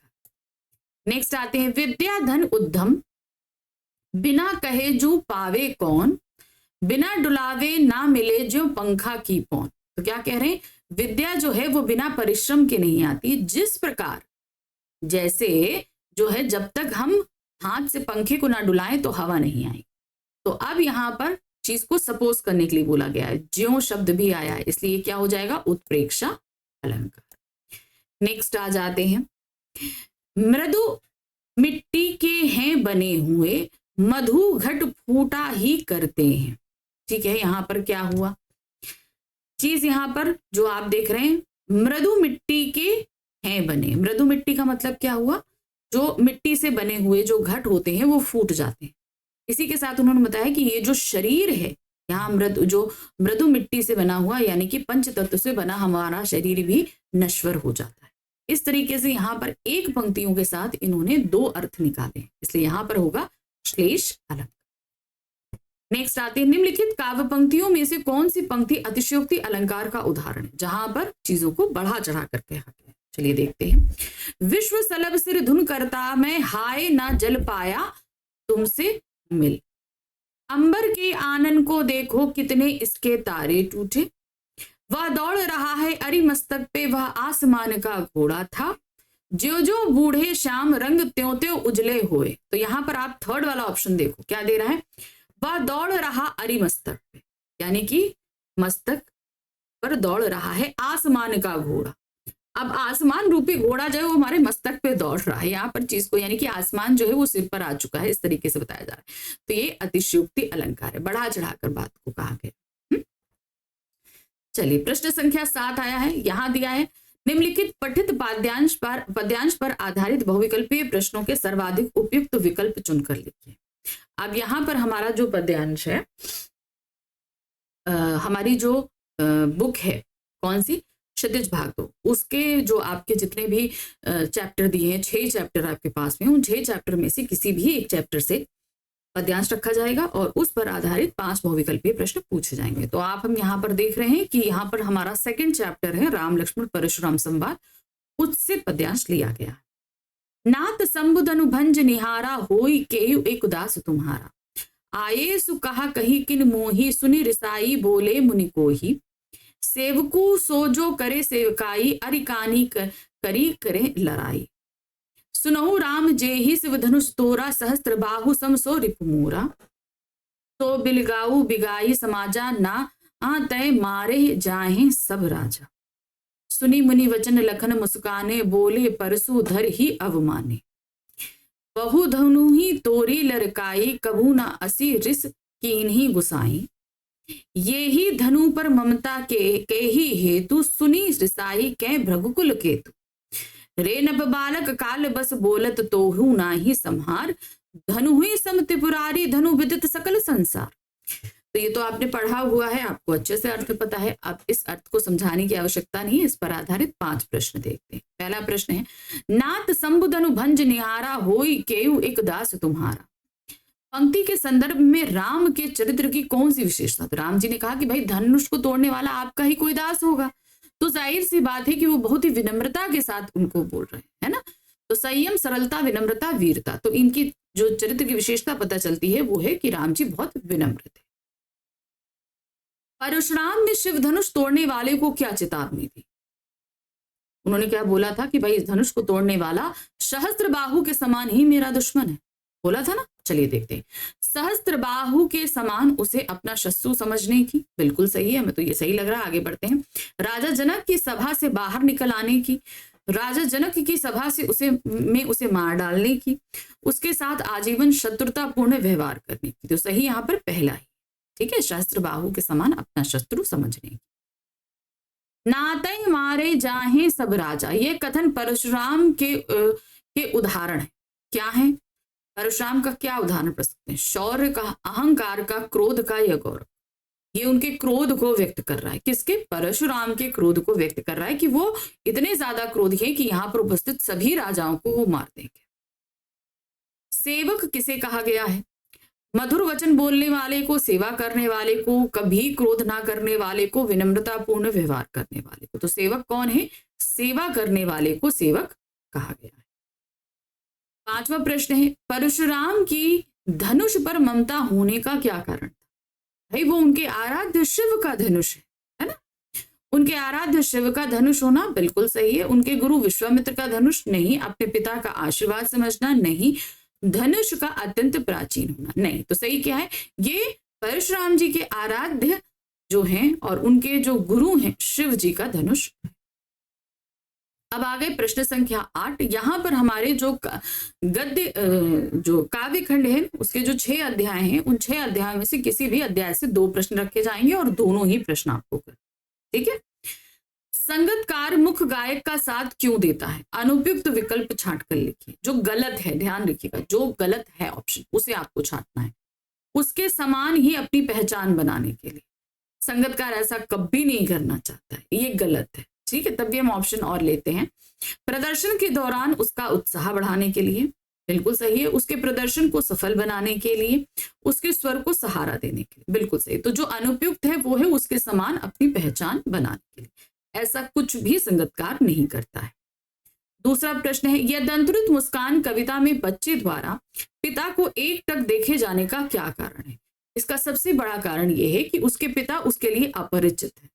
नेक्स्ट आते हैं, विद्या धन उद्यम बिना कहे जो पावे कौन, बिना डुलावे ना मिले जो पंखा की पौन। तो क्या कह रहे हैं, विद्या जो है वो बिना परिश्रम के नहीं आती, जिस प्रकार जैसे जो है जब तक हम हाथ से पंखे को ना डुलाएं तो हवा नहीं आई। तो अब यहाँ पर चीज को सपोज करने के लिए बोला गया है, ज्यों शब्द भी आया है, इसलिए क्या हो जाएगा, उत्प्रेक्षा अलंकार। नेक्स्ट आ जाते हैं, मृदु मिट्टी के हैं बने हुए, मधु घट फूटा ही करते हैं। ठीक है, यहां पर क्या हुआ चीज, यहां पर जो आप देख रहे हैं, मृदु मिट्टी के हैं बने। मृदु मिट्टी का मतलब क्या हुआ, जो मिट्टी से बने हुए जो घट होते हैं वो फूट जाते हैं। इसी के साथ उन्होंने बताया कि ये जो शरीर है, यहाँ मृदु मिट्टी से बना हुआ, यानी कि पंच तत्व से बना हमारा शरीर भी नश्वर हो जाता है। इस तरीके से यहाँ पर एक पंक्तियों के साथ इन्होंने दो अर्थ निकाले, इसलिए यहाँ पर होगा श्लेष अलंकार। नेक्स्ट आते हैं, निम्नलिखित काव्य पंक्तियों में से कौन सी पंक्ति अतिशयोक्ति अलंकार का उदाहरण है, जहां पर चीजों को बढ़ा चढ़ा कर कहा गया है। चलिए देखते हैं। विश्व सलब सिर धुन करता मैं, हाय ना जल पाया तुमसे मिल। अंबर के आनन को देखो कितने इसके तारे टूटे। वह दौड़ रहा है अरि मस्तक पे, वह आसमान का घोड़ा था। जो जो बूढ़े श्याम रंग त्यों त्यों उजले हुए। तो यहां पर आप थर्ड वाला ऑप्शन देखो, क्या दे रहा है, वह दौड़ रहा अरि मस्तक पे, यानी कि मस्तक पर दौड़ रहा है आसमान का घोड़ा। अब आसमान रूपी घोड़ा जो है वो हमारे मस्तक पे दौड़ रहा है, यहाँ पर चीज को, यानी कि आसमान जो है वो सिर पर आ चुका है, इस तरीके से बताया जा रहा है। तो ये अतिशयोक्ति अलंकार है, बढ़ा चढ़ाकर बात को कहा गया। चलिए प्रश्न संख्या 7 आया है, यहां दिया है, निम्नलिखित पठित पद्यांश पर आधारित बहुविकल्पीय प्रश्नों के सर्वाधिक उपयुक्त विकल्प चुनकर लिखिए। अब यहाँ पर हमारा जो पद्यांश है, हमारी जो बुक है कौन सी, क्षितिज भाग 2, उसके जो आपके जितने भी चैप्टर दिए हैं, 6 चैप्टर आपके पास में, उन 6 चैप्टर में से किसी भी एक चैप्टर से पद्यांश रखा जाएगा और उस पर आधारित 5 बहुविकल्पीय प्रश्न पूछे जाएंगे। तो आप हम यहाँ पर देख रहे हैं कि यहाँ पर हमारा सेकंड चैप्टर है राम लक्ष्मण परशुराम संवाद, उससे पद्यांश लिया गया है। नाथ संबुद अनुभंज निहारा, होई केयु एक उदास तुम्हारा। आये सु कहा कही किन मोही, सुनि रिसाई बोले मुनि कोही। सेवकू सो जो करे सेवकाई, अरिकानी करी करे लड़ाई। सुनहु राम जेहि शिव धनुष तोरा, सहस्त्र बाहु सम सो रिपुमूरा। तो बिलगाऊ बिगाई समाजा, ना तय मारे जाहे सब राजा। सुनी मुनि वचन लखन मुस्काने, बोले परसु धर ही अवमाने। बहु धनु ही तोरी लरकाई, कभू न असी रिस कीन्ही गुसाई। ये ही धनु पर ममता के ही हेतु, सुनी रिसाई कै भृगुकुल केतु। रे नभ बालक काल बस बोलत, तोहु नाही संहार। धनु ही सम त्रिपुरारी, धनु विदित सकल संसार। तो ये तो आपने पढ़ा हुआ है, आपको अच्छे से अर्थ पता है, अब इस अर्थ को समझाने की आवश्यकता नहीं है। इस पर आधारित 5 प्रश्न देखते हैं। पहला प्रश्न है, नाथ संबुद अनुभंज निहारा, होई केयु एक दास तुम्हारा। पंक्ति के संदर्भ में राम के चरित्र की कौन सी विशेषता। तो राम जी ने कहा कि भाई धनुष को तोड़ने वाला आपका ही कोई दास होगा, तो जाहिर सी बात है कि वो बहुत ही विनम्रता के साथ उनको बोल रहे हैं, है ना। तो संयम, सरलता, विनम्रता, वीरता, तो इनकी जो चरित्र की विशेषता पता चलती है वो है कि राम जी बहुत विनम्र थे। परशुराम ने शिव धनुष तोड़ने वाले को क्या चेतावनी दी। उन्होंने क्या बोला था कि भाई इस धनुष को तोड़ने वाला सहस्त्र बाहु के समान ही मेरा दुश्मन है, बोला था ना। चलिए देखते हैं। सहस्त्र बाहु के समान उसे अपना शत्रु समझने की, बिल्कुल सही है, हमें तो ये सही लग रहा है। आगे बढ़ते हैं। राजा जनक की सभा से बाहर निकल आने की, राजा जनक की सभा से उसे मार डालने की, उसके साथ आजीवन शत्रुतापूर्ण व्यवहार करने की, तो सही यहाँ पर पहला ही, ठीक है। सहस्त्र बाहु के समान अपना शत्रु समझने की। नातई मारे जाहे सब राजा, ये कथन परशुराम के उदाहरण है। क्या है परशुराम का, क्या उदाहरण प्रस्तुत है। शौर्य का, अहंकार का, क्रोध का या गौरव। ये उनके क्रोध को व्यक्त कर रहा है, किसके, परशुराम के क्रोध को व्यक्त कर रहा है कि वो इतने ज्यादा क्रोधी है कि यहाँ पर उपस्थित सभी राजाओं को वो मार देंगे। सेवक किसे कहा गया है, मधुर वचन बोलने वाले को, सेवा करने वाले को, कभी क्रोध ना करने वाले को, विनम्रतापूर्ण व्यवहार करने वाले को। तो सेवक कौन है, सेवा करने वाले को सेवक कहा गया है। 5वां प्रश्न है, परशुराम की धनुष पर ममता होने का क्या कारण था। भाई वो उनके आराध्य शिव का धनुष है ना। उनके आराध्य शिव का धनुष होना बिल्कुल सही है। उनके गुरु विश्वामित्र का धनुष नहीं, अपने पिता का आशीर्वाद समझना नहीं, धनुष का अत्यंत प्राचीन होना नहीं। तो सही क्या है, ये परशुराम जी के आराध्य जो हैं और उनके जो गुरु हैं शिव जी का धनुष। अब आ गए प्रश्न संख्या 8। यहाँ पर हमारे जो गद्य जो काव्य खंड है उसके जो 6 अध्याय हैं, उन 6 अध्यायों में से किसी भी अध्याय से 2 प्रश्न रखे जाएंगे और दोनों ही प्रश्न आपको कर, ठीक है। संगतकार मुख्य गायक का साथ क्यों देता है? अनुपयुक्त विकल्प छांट कर लिखिए। जो गलत है, ध्यान रखिएगा, जो गलत है ऑप्शन उसे आपको छांटना है। उसके समान ही अपनी पहचान बनाने के लिए। संगतकार ऐसा कभी नहीं करना चाहता है, ये गलत है, ठीक है। तब भी हम ऑप्शन और लेते हैं। प्रदर्शन के दौरान उसका उत्साह बढ़ाने के लिए, बिल्कुल सही है। उसके प्रदर्शन को सफल बनाने के लिए, उसके स्वर को सहारा देने के लिए, बिल्कुल सही। तो जो अनुपयुक्त है वो है उसके समान अपनी पहचान बनाने के लिए। ऐसा कुछ भी संगतकार नहीं करता है। दूसरा प्रश्न है, यह दंतुरित मुस्कान कविता में बच्चे द्वारा पिता को एकटक देखे जाने का क्या कारण है? इसका सबसे बड़ा कारण यह है कि उसके पिता उसके लिए अपरिचित है,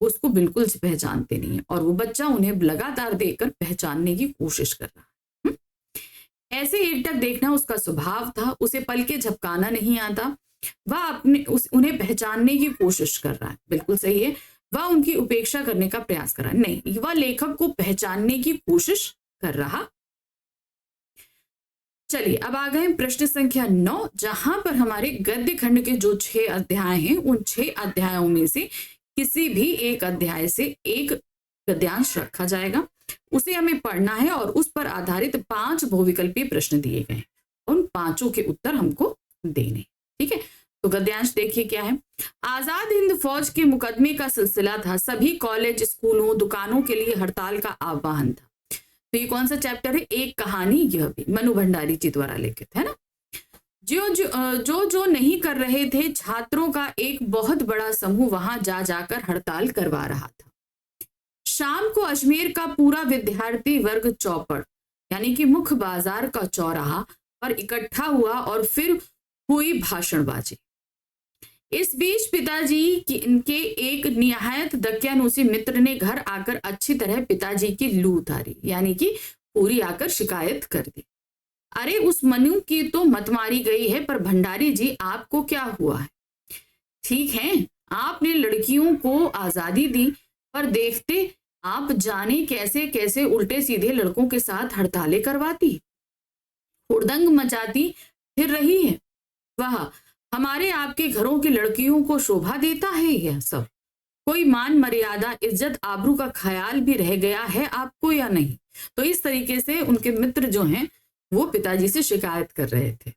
उसको बिल्कुल पहचानते नहीं है और वो बच्चा उन्हें लगातार देखकर पहचानने की कोशिश कर रहा है। ऐसे एकटक देखना उसका स्वभाव था, उसे पलके झपकाना नहीं आता। वह उन्हें पहचानने की कोशिश कर रहा है, बिल्कुल सही है। वह उनकी उपेक्षा करने का प्रयास कर रहा है, नहीं, वह लेखक को पहचानने की कोशिश कर रहा। चलिए अब आ गए प्रश्न संख्या 9, जहां पर हमारे गद्य खंड के जो 6 अध्याय हैं उन 6 अध्यायों में से किसी भी एक अध्याय से एक गद्यांश रखा जाएगा, उसे हमें पढ़ना है और उस पर आधारित 5 बहुविकल्पीय प्रश्न दिए गए हैं। उन 5 के उत्तर हमको देने, ठीक है। तो गद्यांश देखिए क्या है। आजाद हिंद फौज के मुकदमे का सिलसिला था, सभी कॉलेज, स्कूलों, दुकानों के लिए हड़ताल का आह्वान था। तो ये कौन सा चैप्टर है? एक कहानी, यह भी मनु भंडारी जी द्वारा लिखित है ना। जो नहीं कर रहे थे, छात्रों का एक बहुत बड़ा समूह वहां जा जाकर हड़ताल करवा रहा था। शाम को अजमेर का पूरा विद्यार्थी वर्ग चौपड़ यानी कि मुख्य बाजार का चौराहा पर इकट्ठा हुआ और फिर हुई भाषणबाजी। इस बीच पिताजी की इनके एक निहायत दकियानूसी मित्र ने घर आकर अच्छी तरह पिताजी की लू उतारी, यानी कि पूरी आकर शिकायत कर दी। अरे उस मनु की तो मत मारी गई है, पर भंडारी जी आपको क्या हुआ है? ठीक है, आपने लड़कियों को आजादी दी, पर देखते आप जाने कैसे कैसे उल्टे सीधे लड़कों के साथ हड़तालें करवाती, हुड़दंग मचाती फिर रही है। वह हमारे आपके घरों की लड़कियों को शोभा देता है? यह सब कोई मान मर्यादा, इज्जत, आबरू का ख्याल भी रह गया है आपको या नहीं? तो इस तरीके से उनके मित्र जो हैं वो पिताजी से शिकायत कर रहे थे।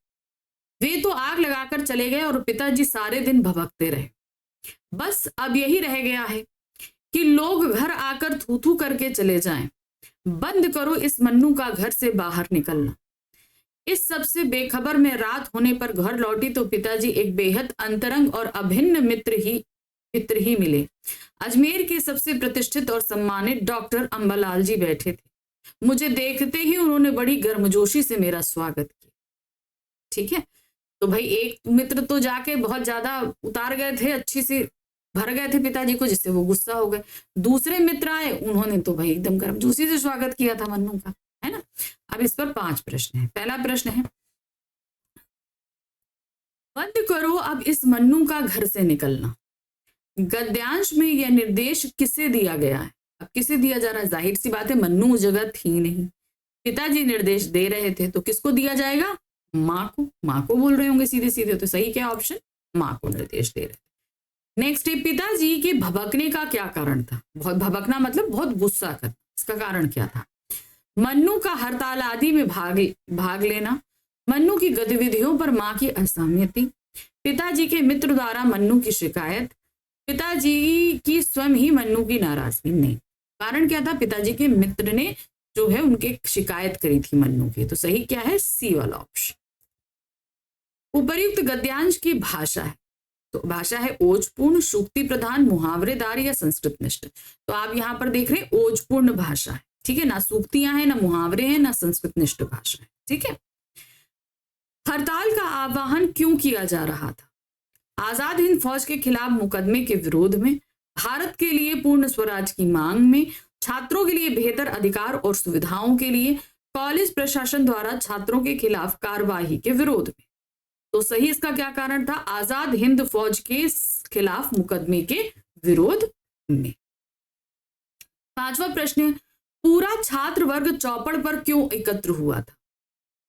वे तो आग लगाकर चले गए और पिताजी सारे दिन भभकते रहे। बस अब यही रह गया है कि लोग घर आकर थू थू करके चले जाएं। बंद करो इस मन्नू का घर से बाहर निकलना। इस सबसे बेखबर में रात होने पर घर लौटी तो पिताजी एक बेहद अंतरंग और अभिन्न मित्र ही मिले। अजमेर के सबसे प्रतिष्ठित और सम्मानित डॉक्टर अंबालाल जी बैठे थे। मुझे देखते ही उन्होंने बड़ी गर्मजोशी से मेरा स्वागत किया। ठीक है, तो भाई एक मित्र तो जाके बहुत ज्यादा उतार गए थे, अच्छी सी भर गए थे पिताजी को, जिससे वो गुस्सा हो गए। दूसरे मित्र आए, उन्होंने तो भाई एकदम गर्मजोशी से स्वागत किया था मन्नू का, है ना। अब इस पर 5 प्रश्न है। पहला प्रश्न है, बंद करो अब इस मन्नू का घर से निकलना। गद्यांश में यह निर्देश किसे दिया गया है? अब किसे दिया जा रहा है? जाहिर सी बात है मन्नू उस जगह थी नहीं, पिताजी निर्देश दे रहे थे, तो किसको दिया जाएगा? माँ को। माँ को बोल रहे होंगे सीधे सीधे, तो सही क्या ऑप्शन? माँ को निर्देश दे रहे थे। नेक्स्ट है, पिताजी के भभकने का क्या कारण था? बहुत भभकना मतलब बहुत गुस्सा करना, इसका कारण क्या था? मन्नू का हड़ताल आदि में भाग लेना, मन्नू की गतिविधियों पर माँ की असहमति, पिताजी के मित्र द्वारा मन्नू की शिकायत, पिताजी की स्वयं ही मन्नू की नाराजगी। नहीं, कारण क्या था? पिताजी के मित्र ने जो है उनके शिकायत करी थी मन्नू की। तो सही क्या है? सी वाला ऑप्शन। उपर्युक्त गद्यांश की भाषा है, तो भाषा है ओजपूर्ण, सूक्ति प्रधान, मुहावरेदार या संस्कृत निष्ठ। तो आप यहाँ पर देख रहे हैं ओजपूर्ण भाषा है, ठीक है, ना सूक्तियां हैं, ना मुहावरे हैं, ना संस्कृत निष्ठ भाषा है, ठीक है। हड़ताल का आह्वान क्यों किया जा रहा था? आजाद हिंद फौज के खिलाफ मुकदमे के विरोध में, भारत के लिए पूर्ण स्वराज की मांग में, छात्रों के लिए बेहतर अधिकार और सुविधाओं के लिए, कॉलेज प्रशासन द्वारा छात्रों के खिलाफ कार्यवाही के विरोध में। तो सही इसका क्या कारण था? आजाद हिंद फौज के खिलाफ मुकदमे के विरोध में। पांचवा प्रश्न है, पूरा छात्र वर्ग चौपड़ पर क्यों एकत्र हुआ था?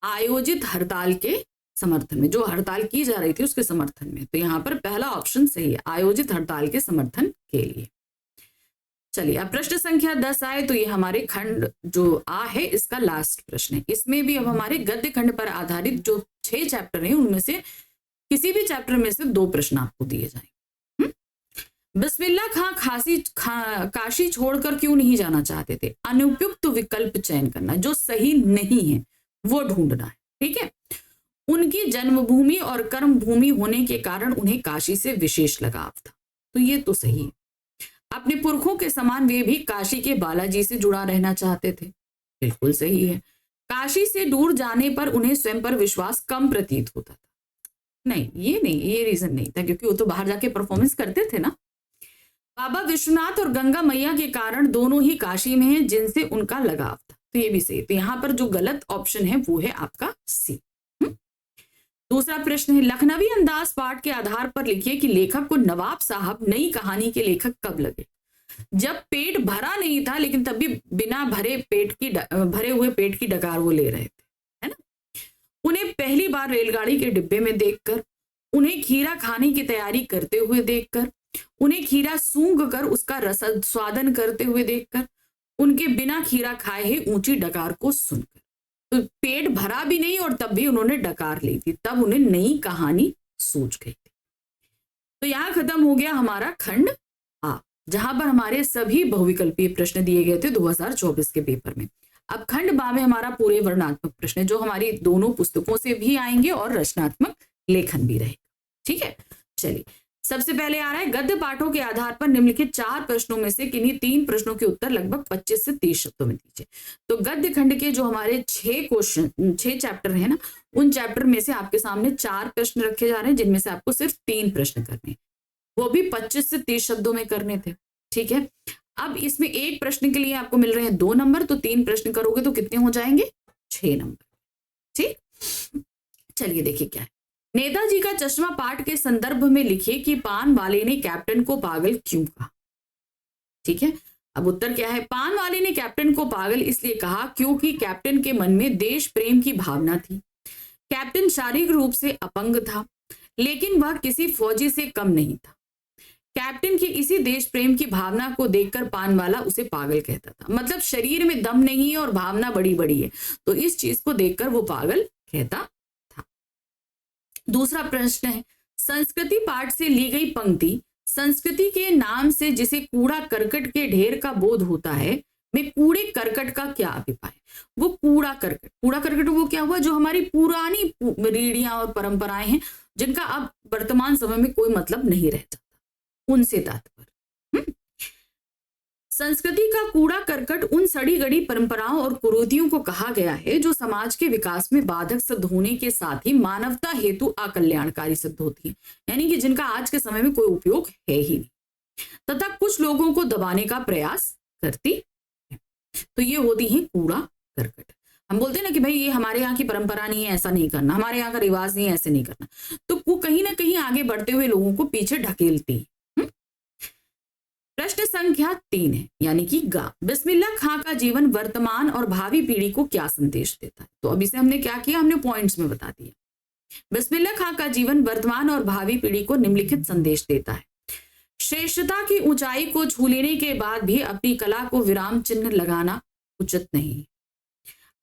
आयोजित हड़ताल के समर्थन में, जो हड़ताल की जा रही थी उसके समर्थन में। तो यहां पर पहला ऑप्शन सही है, आयोजित हड़ताल के समर्थन के लिए। चलिए अब प्रश्न संख्या 10 आए, तो ये हमारे खंड जो आ है इसका लास्ट प्रश्न है। इसमें भी अब हमारे गद्य खंड पर आधारित जो 6 चैप्टर हैं उनमें से किसी भी चैप्टर में से 2 प्रश्न आपको दिए जाएंगे। बिस्मिल्लाह खां काशी छोड़कर क्यों नहीं जाना चाहते थे? अनुपयुक्त विकल्प चयन करना, जो सही नहीं है वो ढूंढना है। ठीक है, उनकी जन्मभूमि और कर्म भूमि होने के कारण उन्हें काशी से विशेष लगाव था, तो ये तो सही है। अपने पुरखों के समान वे भी काशी के बालाजी से जुड़ा रहना चाहते थे, बिल्कुल सही है। काशी से दूर जाने पर उन्हें स्वयं पर विश्वास कम प्रतीत होता था, नहीं ये रीजन नहीं था, क्योंकि वो तो बाहर जाके परफॉर्मेंस करते थे ना। बाबा विश्वनाथ और गंगा मैया के कारण दोनों ही काशी में हैं, जिनसे उनका लगाव था, तो ये भी सही। तो यहाँ पर जो गलत ऑप्शन है वो है आपका सी। दूसरा प्रश्न है, लखनवी अंदाज पाठ के आधार पर लिखिए कि लेखक को नवाब साहब नई कहानी के लेखक कब लगे? जब पेट भरा नहीं था, लेकिन तब भी बिना भरे हुए पेट की डकार वो ले रहे थे, है ना। उन्हें पहली बार रेलगाड़ी के डिब्बे में देखकर, उन्हें खीरा खाने की तैयारी करते हुए देखकर, उन्हें खीरा सूंघ कर उसका रस स्वादन करते हुए देखकर, उनके बिना खीरा खाए ही ऊंची डकार को सुनकर। तो पेट भरा भी नहीं और तब भी उन्होंने डकार ली थी, तब उन्हें नई कहानी सूझ गई थी। तो यहां खत्म हो गया हमारा खंड आ, जहां पर हमारे सभी बहुविकल्पीय प्रश्न दिए गए थे 2024 के पेपर में। अब खंड बा में हमारा पूरे वर्णनात्मक प्रश्न, जो हमारी दोनों पुस्तकों से भी आएंगे और रचनात्मक लेखन भी रहेगा। ठीक है, चलिए सबसे पहले आ रहा है, गद्य पाठों के आधार पर निम्नलिखित 4 प्रश्नों में से किन्हीं 3 प्रश्नों के उत्तर लगभग 25 से 30 शब्दों में दीजिए। तो गद्य खंड के जो हमारे 6 चैप्टर है ना, उन चैप्टर में से आपके सामने 4 प्रश्न रखे जा रहे हैं, जिनमें से आपको सिर्फ 3 प्रश्न करने, वो भी 25 से 30 शब्दों में करने थे। ठीक है, अब इसमें एक प्रश्न के लिए आपको मिल रहे हैं 2 नंबर, तो 3 प्रश्न करोगे तो कितने हो जाएंगे? 6 नंबर। ठीक, चलिए देखिए क्या है। नेताजी का चश्मा पाठ के संदर्भ में लिखिए कि पान वाले ने कैप्टन को पागल क्यों कहा? ठीक है, अब उत्तर क्या है? पान वाले ने कैप्टन को पागल इसलिए कहा क्योंकि कैप्टन के मन में देश प्रेम की भावना थी। कैप्टन शारीरिक रूप से अपंग था, लेकिन वह किसी फौजी से कम नहीं था। कैप्टन की इसी देश प्रेम की भावना को देखकर पान वाला उसे पागल कहता था। मतलब शरीर में दम नहीं है और भावना बड़ी बड़ी है, तो इस चीज को देखकर वो पागल कहता। दूसरा प्रश्न है, संस्कृति पाठ से ली गई पंक्ति संस्कृति के नाम से जिसे कूड़ा करकट के ढेर का बोध होता है, में कूड़े करकट का क्या अभिप्राय? वो कूड़ा करकट वो क्या हुआ? जो हमारी पुरानी रीढ़ियां और परंपराएं हैं, जिनका अब वर्तमान समय में कोई मतलब नहीं रह जाता, उनसे तात्पर्य। संस्कृति का कूड़ा करकट उन सड़ी गड़ी परंपराओं और कुरीतियों को कहा गया है जो समाज के विकास में बाधक सिद्ध होने के साथ ही मानवता हेतु अकल्याणकारी सिद्ध होती है, यानी कि जिनका आज के समय में कोई उपयोग है ही नहीं, तथा कुछ लोगों को दबाने का प्रयास करती है। तो ये होती है कूड़ा करकट। हम बोलते हैं ना कि भाई ये हमारे यहाँ की परंपरा नहीं है, ऐसा नहीं करना, हमारे यहाँ का रिवाज नहीं है, ऐसे नहीं करना, तो वो कहीं ना कहीं आगे बढ़ते हुए लोगों को पीछे ढकेलती है। प्रश्न संख्या 3 है, यानी कि गा, बिस्मिल्लाह खां का जीवन वर्तमान और भावी पीढ़ी को क्या संदेश देता है? तो अब इसे हमने क्या किया, हमने पॉइंट्स में बता दिया। बिस्मिल्लाह खां का जीवन वर्तमान और भावी पीढ़ी को निम्नलिखित संदेश देता है। श्रेष्ठता की ऊंचाई को छू लेने के बाद भी अपनी कला को विराम चिन्ह लगाना उचित नहीं।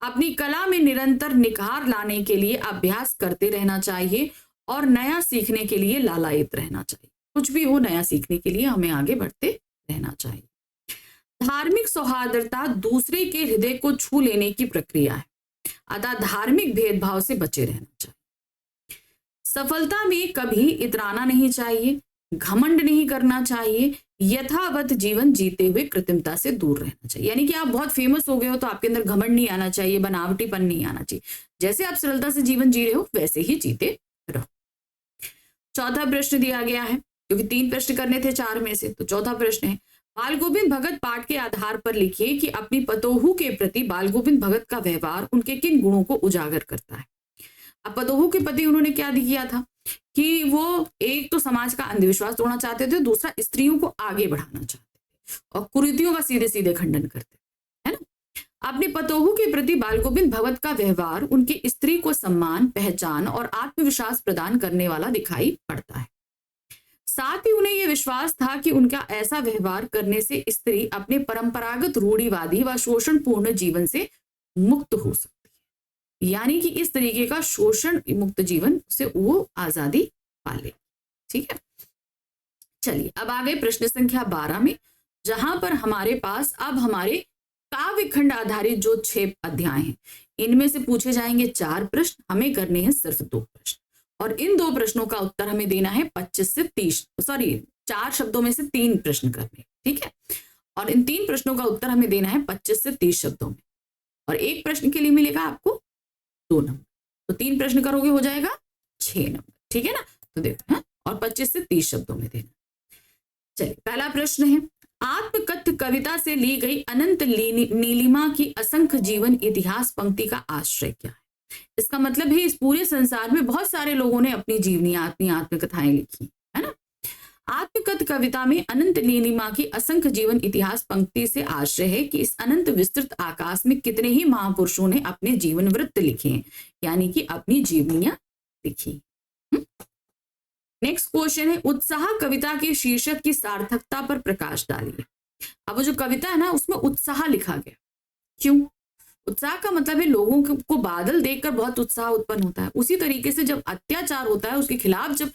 अपनी कला में निरंतर निखार लाने के लिए अभ्यास करते रहना चाहिए और नया सीखने के लिए लालायित रहना चाहिए। कुछ भी हो, नया सीखने के लिए हमें आगे बढ़ते रहना चाहिए। धार्मिक सौहार्दता दूसरे के हृदय को छू लेने की प्रक्रिया है, अतः धार्मिक भेदभाव से बचे रहना चाहिए। सफलता में कभी इतराना नहीं चाहिए, घमंड नहीं करना चाहिए, यथावत जीवन जीते हुए कृत्रिमता से दूर रहना चाहिए। यानी कि आप बहुत फेमस हो गए हो तो आपके अंदर घमंड नहीं आना चाहिए, बनावटीपन नहीं आना चाहिए, जैसे आप सरलता से जीवन जी रहे हो वैसे ही जीते रहो। चौथा प्रश्न दिया गया है, क्योंकि 3 प्रश्न करने थे 4 में से, तो चौथा प्रश्न है, बाल गोविंद भगत पाठ के आधार पर लिखिए कि अपनी पतोहू के प्रति बाल गोविंद भगत का व्यवहार उनके किन गुणों को उजागर करता है? अब पतोहू के पति उन्होंने क्या किया था कि वो एक तो समाज का अंधविश्वास तोड़ना चाहते थे, दूसरा स्त्रियों को आगे बढ़ाना चाहते थे और कुरीतियों का सीधे सीधे खंडन करते थे, है ना। अपने पतोहू के प्रति बालगोविंद भगत का व्यवहार उनकी स्त्री को सम्मान, पहचान और आत्मविश्वास प्रदान करने वाला दिखाई पड़ता है। साथ ही उन्हें यह विश्वास था कि उनका ऐसा व्यवहार करने से स्त्री अपने परंपरागत रूढ़िवादी व शोषणपूर्ण जीवन से मुक्त हो सकती है, यानी कि इस तरीके का शोषण मुक्त जीवन से वो आजादी पा ले। ठीक है, चलिए अब आ गए प्रश्न संख्या 12 में, जहां पर हमारे पास अब हमारे काव्य खंड आधारित जो 6 अध्याय हैं, इनमें से पूछे जाएंगे 4 प्रश्न, हमें करने हैं सिर्फ 2 प्रश्न, और इन 2 प्रश्नों का उत्तर हमें देना है 25 से 30, सॉरी 4 शब्दों में से 3 प्रश्न करने, ठीक है, और इन 3 प्रश्नों का उत्तर हमें देना है 25 से 30 शब्दों में, और एक प्रश्न के लिए मिलेगा आपको 2 नंबर, तो 3 प्रश्न करोगे हो जाएगा 6 नंबर, ठीक है ना। तो देखो, और 25 से 30 शब्दों में देना। चलिए पहला प्रश्न है, आत्मकथ कविता से ली गई अनंत नीलिमा की असंख्य जीवन इतिहास पंक्ति का आश्रय क्या है। इसका मतलब है इस पूरे संसार में बहुत सारे लोगों ने अपनी जीवनियां, अपनी आत्मकथाएं लिखी, है ना। आत्मकथ कविता में अनंत नीलिमा की असंख्य जीवन इतिहास पंक्ति से आश्रय है कि इस अनंत विस्तृत आकाश में कितने ही महापुरुषों ने अपने जीवन वृत्त लिखे हैं, यानी कि अपनी जीवनियां लिखी। नेक्स्ट क्वेश्चन है, उत्साह कविता के शीर्षक की सार्थकता पर प्रकाश डालिए। अब वो जो कविता है ना, उसमें उत्साह लिखा गया, क्यों? उत्साह का मतलब है लोगों को बादल देखकर बहुत उत्साह उत्पन्न होता है। उसी तरीके से जब अत्याचार होता है, उसके खिलाफ जब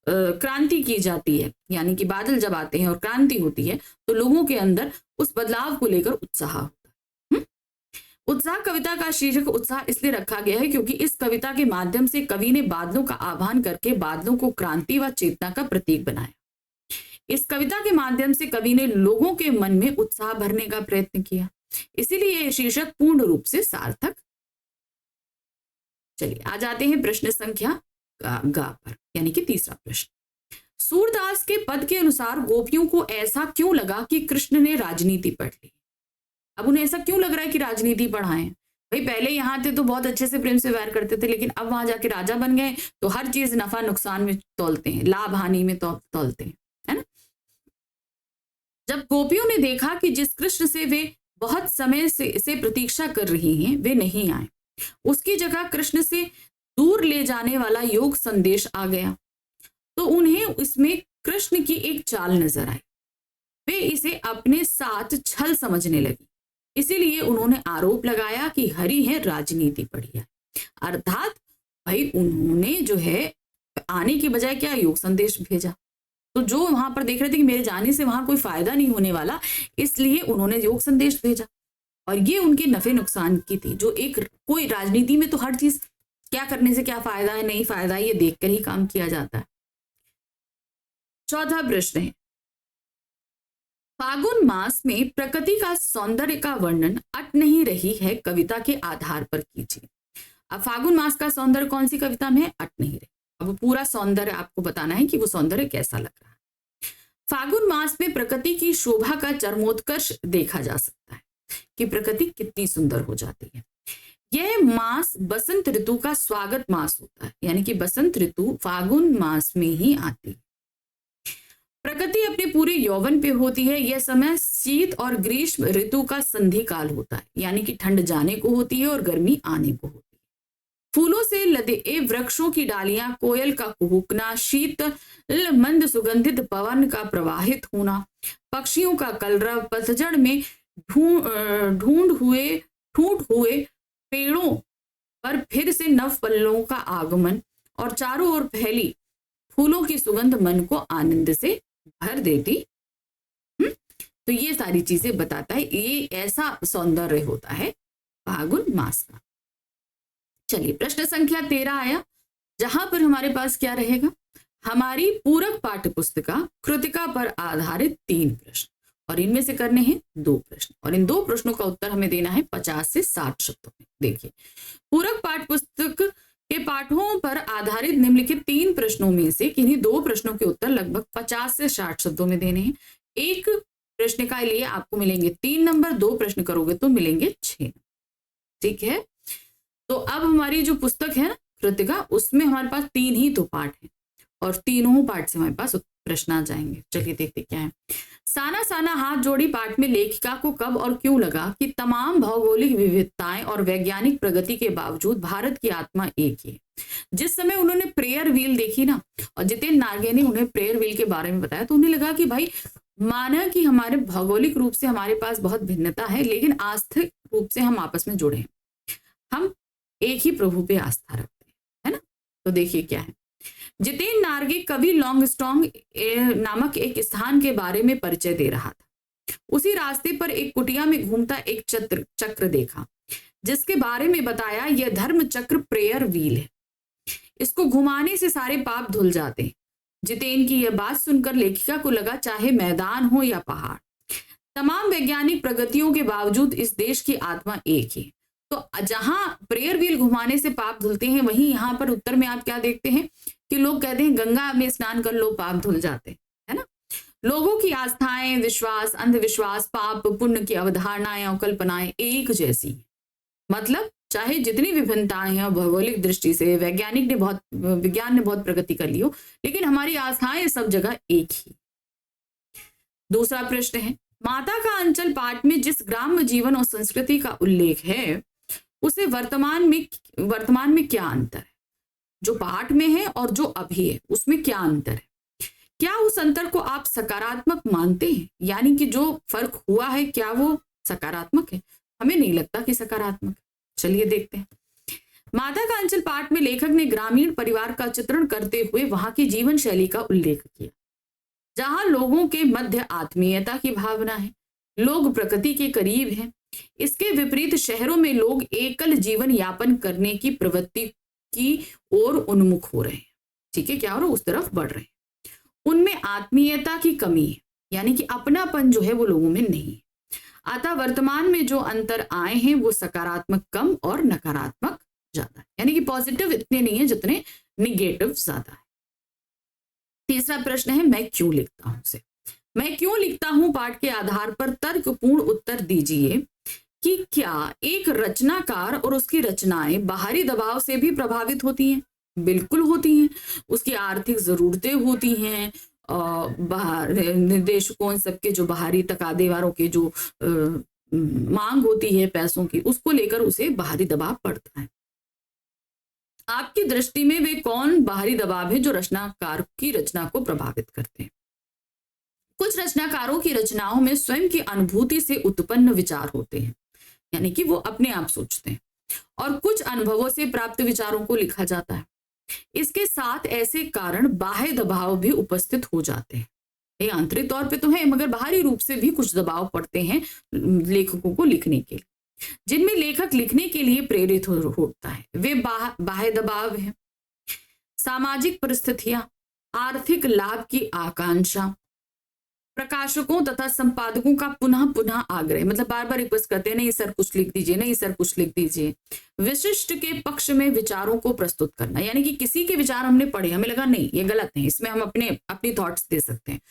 क्रांति की जाती है, यानी कि बादल जब आते हैं और क्रांति होती है, तो लोगों के अंदर उस बदलाव को लेकर उत्साह होता है। उत्साह कविता का शीर्षक उत्साह इसलिए रखा गया है क्योंकि इस कविता के माध्यम से कवि ने बादलों का आह्वान करके बादलों को क्रांति व चेतना का प्रतीक बनाया। इस कविता के माध्यम से कवि ने लोगों के मन में उत्साह भरने का प्रयत्न किया, इसीलिए यह शीर्षक पूर्ण रूप से सार्थक। चलिए आ जाते हैं प्रश्न संख्या गा पर, यानी कि तीसरा प्रश्न। सूरदास के पद के अनुसार गोपियों को ऐसा क्यों लगा कि कृष्ण ने राजनीति पढ़ ली। अब उन्हें ऐसा क्यों लग रहा है कि राजनीति पढ़ाएं? भाई पहले यहाँ थे तो बहुत अच्छे से प्रेम से व्यवहार करते थे, लेकिन अब वहां जाके राजा बन गए तो हर चीज नफा नुकसान में तौलते हैं, लाभ हानि में तौलते हैं, है ना। जब गोपियों ने देखा कि जिस कृष्ण से वे बहुत समय से प्रतीक्षा कर रही हैं वे नहीं आए, उसकी जगह कृष्ण से दूर ले जाने वाला योग संदेश आ गया, तो उन्हें इसमें कृष्ण की एक चाल नजर आई। वे इसे अपने साथ छल समझने लगी, इसीलिए उन्होंने आरोप लगाया कि हरि है राजनीति पढ़ी है। अर्थात भाई उन्होंने जो है आने की बजाय क्या योग संदेश भेजा, तो जो वहां पर देख रहे थे कि मेरे जाने से वहां कोई फायदा नहीं होने वाला, इसलिए उन्होंने योग संदेश भेजा, और ये उनके नफे नुकसान की थी। जो एक कोई राजनीति में तो हर चीज क्या करने से क्या फायदा है नहीं फायदा है ये देखकर ही काम किया जाता है। चौथा प्रश्न है, फागुन मास में प्रकृति का सौंदर्य का वर्णन अट नहीं रही है कविता के आधार पर कीजिए। अब फागुन मास का सौंदर्य कौन सी कविता में है? अट नहीं रही। अब पूरा सौंदर्य आपको बताना है कि वो सौंदर्य कैसा लग रहा है। फागुन मास में प्रकृति की शोभा का चरमोत्कर्ष देखा जा सकता है कि प्रकृति कितनी सुंदर हो जाती है। यह मास बसंत ऋतु का स्वागत मास होता है, यानी कि बसंत ऋतु फागुन मास में ही आती है। प्रकृति अपने पूरे यौवन पे होती है। यह समय शीत और ग्रीष्म ऋतु का संधि काल होता है, यानी कि ठंड जाने को होती है और गर्मी आने को होती है। फूलों से लदे वृक्षों की डालियां, कोयल का कुहुकना, शीतल मंद सुगंधित पवन का प्रवाहित होना, पक्षियों का कलरव, पतझड़ में ठूंठ हुए पेड़ों पर फिर से नव पल्लों का आगमन, और चारों ओर फैली फूलों की सुगंध मन को आनंद से भर देती। तो ये सारी चीजें बताता है, ये ऐसा सौंदर्य होता है फागुन मास का। चलिए प्रश्न संख्या 13 आया, जहां पर हमारे पास क्या रहेगा, हमारी पूरक पाठ्य पुस्तिका कृतिका पर आधारित 3 प्रश्न, और इनमें से करने हैं 2 प्रश्न, और इन 2 प्रश्नों का उत्तर हमें देना है 50 से 60 शब्दों में। देखिए पूरक पाठ्य पुस्तक के पाठों पर आधारित निम्नलिखित 3 प्रश्नों में से किन्हीं 2 प्रश्नों के उत्तर लगभग 50 से 60 शब्दों में देने हैं। एक प्रश्न का लिए आपको मिलेंगे 3 नंबर, 2 प्रश्न करोगे तो मिलेंगे 6 नंबर। ठीक है, तो अब हमारी जो पुस्तक है कृतिका, उसमें हमारे पास 3 ही तो पार्ट है और तीनों पार्ट से हमारे पास प्रश्न आ जाएंगे। चलिए देखते क्या है। साना साना हाथ जोड़ी पाठ में लेखिका को कब और क्यों लगा कि तमाम भौगोलिक विविधताएं और वैज्ञानिक प्रगति के बावजूद भारत की आत्मा एक ही है। जिस समय उन्होंने प्रेयर व्हील देखी ना, और जितेंद्र नार्गे ने उन्हें प्रेयर व्हील के बारे में बताया, तो उन्हें लगा कि भाई माना कि हमारे भौगोलिक रूप से हमारे पास बहुत भिन्नता है, लेकिन आस्थिक रूप से हम आपस में जुड़े हैं, हम एक ही प्रभु पे आस्था रखते हैं, है ना। तो देखिए क्या है। जितेंद्र नार्गे कवि लॉन्गस्टोंग नामक एक स्थान के बारे में परिचय दे रहा था। उसी रास्ते पर एक कुटिया में घूमता एक चक्र देखा, जिसके बारे में बताया यह धर्म चक्र प्रेयर व्हील है, इसको घुमाने से सारे पाप धुल जाते हैं। जितेंद्र की यह बात सुनकर लेखिका को लगा चाहे मैदान हो या पहाड़, तमाम वैज्ञानिक प्रगतियों के बावजूद इस देश की आत्मा एक ही। तो जहां प्रेयर व्हील घुमाने से पाप धुलते हैं, वहीं यहाँ पर उत्तर में आप क्या देखते हैं कि लोग कहते हैं गंगा में स्नान कर लो पाप धुल जाते हैं, है ना। लोगों की आस्थाएं, विश्वास, अंधविश्वास, पाप पुण्य की अवधारणाएं और कल्पनाएं एक जैसी, मतलब चाहे जितनी विभिन्नताएं हैं भौगोलिक दृष्टि से, विज्ञान ने बहुत प्रगति कर ली हो, लेकिन हमारी आस्थाएं सब जगह एक ही। दूसरा प्रश्न है, माता का अंचल पाठ में जिस ग्राम्य जीवन और संस्कृति का उल्लेख है, उसे वर्तमान में क्या अंतर है? जो पाठ में है और जो अभी है, उसमें क्या अंतर है? क्या उस अंतर को आप सकारात्मक मानते हैं? यानी कि जो फर्क हुआ है, क्या वो सकारात्मक है? हमें नहीं लगता कि सकारात्मक है। चलिए देखते हैं। माता का अंचल पाठ में लेखक ने ग्रामीण परिवार का चित्रण करते हुए वहां की जीवन शैली का उल्लेख किया, जहां लोगों के मध्य आत्मीयता की भावना है, लोग प्रकृति के करीब हैं। इसके विपरीत शहरों में लोग एकल जीवन यापन करने की प्रवृत्ति की ओर उन्मुख हो रहे हैं। ठीक है, क्या हो रहा है? उस तरफ बढ़ रहे हैं। उनमें आत्मीयता की कमी है, यानी कि अपनापन जो है वो लोगों में नहीं है। अतः वर्तमान में जो अंतर आए हैं वो सकारात्मक कम और नकारात्मक ज्यादा है, यानी कि पॉजिटिव इतने नहीं है जितने निगेटिव ज्यादा है। तीसरा प्रश्न है, मैं क्यों लिखता हूं से। मैं क्यों लिखता हूं पाठ के आधार पर तर्कपूर्ण उत्तर दीजिए कि क्या एक रचनाकार और उसकी रचनाएं बाहरी दबाव से भी प्रभावित होती हैं? बिल्कुल होती हैं। उसकी आर्थिक जरूरतें होती हैं, बाहर निर्देशकों सबके जो बाहरी तकादेवारों के जो मांग होती है पैसों की, उसको लेकर उसे बाहरी दबाव पड़ता है। आपकी दृष्टि में वे कौन बाहरी दबाव है जो रचनाकार की रचना को प्रभावित करते हैं? कुछ रचनाकारों की रचनाओं में स्वयं की अनुभूति से उत्पन्न विचार होते हैं, यानी कि वो अपने आप सोचते हैं, और कुछ अनुभवों से प्राप्त विचारों को लिखा जाता है। इसके साथ ऐसे कारण बाह्य दबाव भी उपस्थित हो जाते हैं। ये आंतरिक तौर पे तो है, मगर बाहरी रूप से भी कुछ दबाव पड़ते हैं लेखकों को लिखने के लिए, जिनमें लेखक लिखने के लिए प्रेरित होता है। वे बाह्य दबाव है, सामाजिक परिस्थितियां, आर्थिक लाभ की आकांक्षा, प्रकाशकों तथा संपादकों का पुनः पुनः आग्रह, मतलब बार बार रिक्वेस्ट करते हैं, नहीं सर कुछ लिख दीजिए, नहीं सर कुछ लिख दीजिए। विशिष्ट के पक्ष में विचारों को प्रस्तुत करना, यानी कि किसी के विचार हमने पढ़े, हमें लगा नहीं ये गलत है, इसमें हम अपनी थॉट्स दे सकते हैं,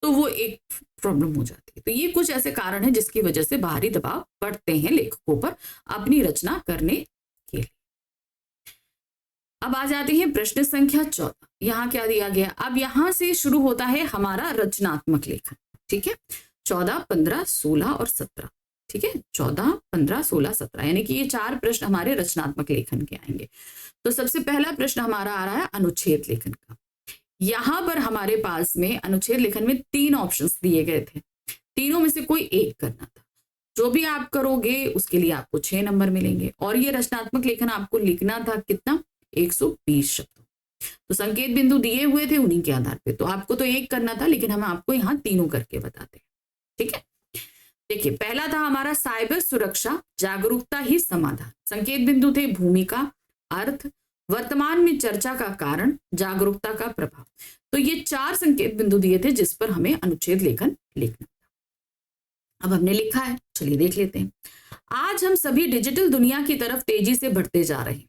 तो वो एक प्रॉब्लम हो जाती है। तो ये कुछ ऐसे कारण है जिसकी वजह से बाहरी दबाव पड़ते हैं लेखकों पर अपनी रचना करने के लिए। अब आ जाते हैं प्रश्न संख्या 14। यहाँ क्या दिया गया? अब यहाँ से शुरू होता है हमारा रचनात्मक लेखन। ठीक है, 14, 15, 16 और 17। ठीक है, 14, 15, 16, 17, यानी कि ये 4 प्रश्न हमारे रचनात्मक लेखन के आएंगे। तो सबसे पहला प्रश्न हमारा आ रहा है अनुच्छेद लेखन का। यहां पर हमारे पास में अनुच्छेद लेखन में 3 ऑप्शंस दिए गए थे, तीनों में से कोई एक करना था। जो भी आप करोगे उसके लिए आपको 6 नंबर मिलेंगे, और ये रचनात्मक लेखन आपको लिखना था कितना? 120 शब्दों। तो संकेत बिंदु दिए हुए थे उन्हीं के आधार पे, तो आपको तो एक करना था, लेकिन हम आपको यहाँ तीनों करके बताते हैं। ठीक है, देखिए पहला था हमारा साइबर सुरक्षा, जागरूकता ही समाधान। संकेत बिंदु थे भूमिका, अर्थ, वर्तमान में चर्चा का कारण, जागरूकता का प्रभाव। तो ये 4 संकेत बिंदु दिए थे जिस पर हमें अनुच्छेद लेखन लिखना था। अब हमने लिखा है, चलिए देख लेते हैं। आज हम सभी डिजिटल दुनिया की तरफ तेजी से बढ़ते जा रहे हैं।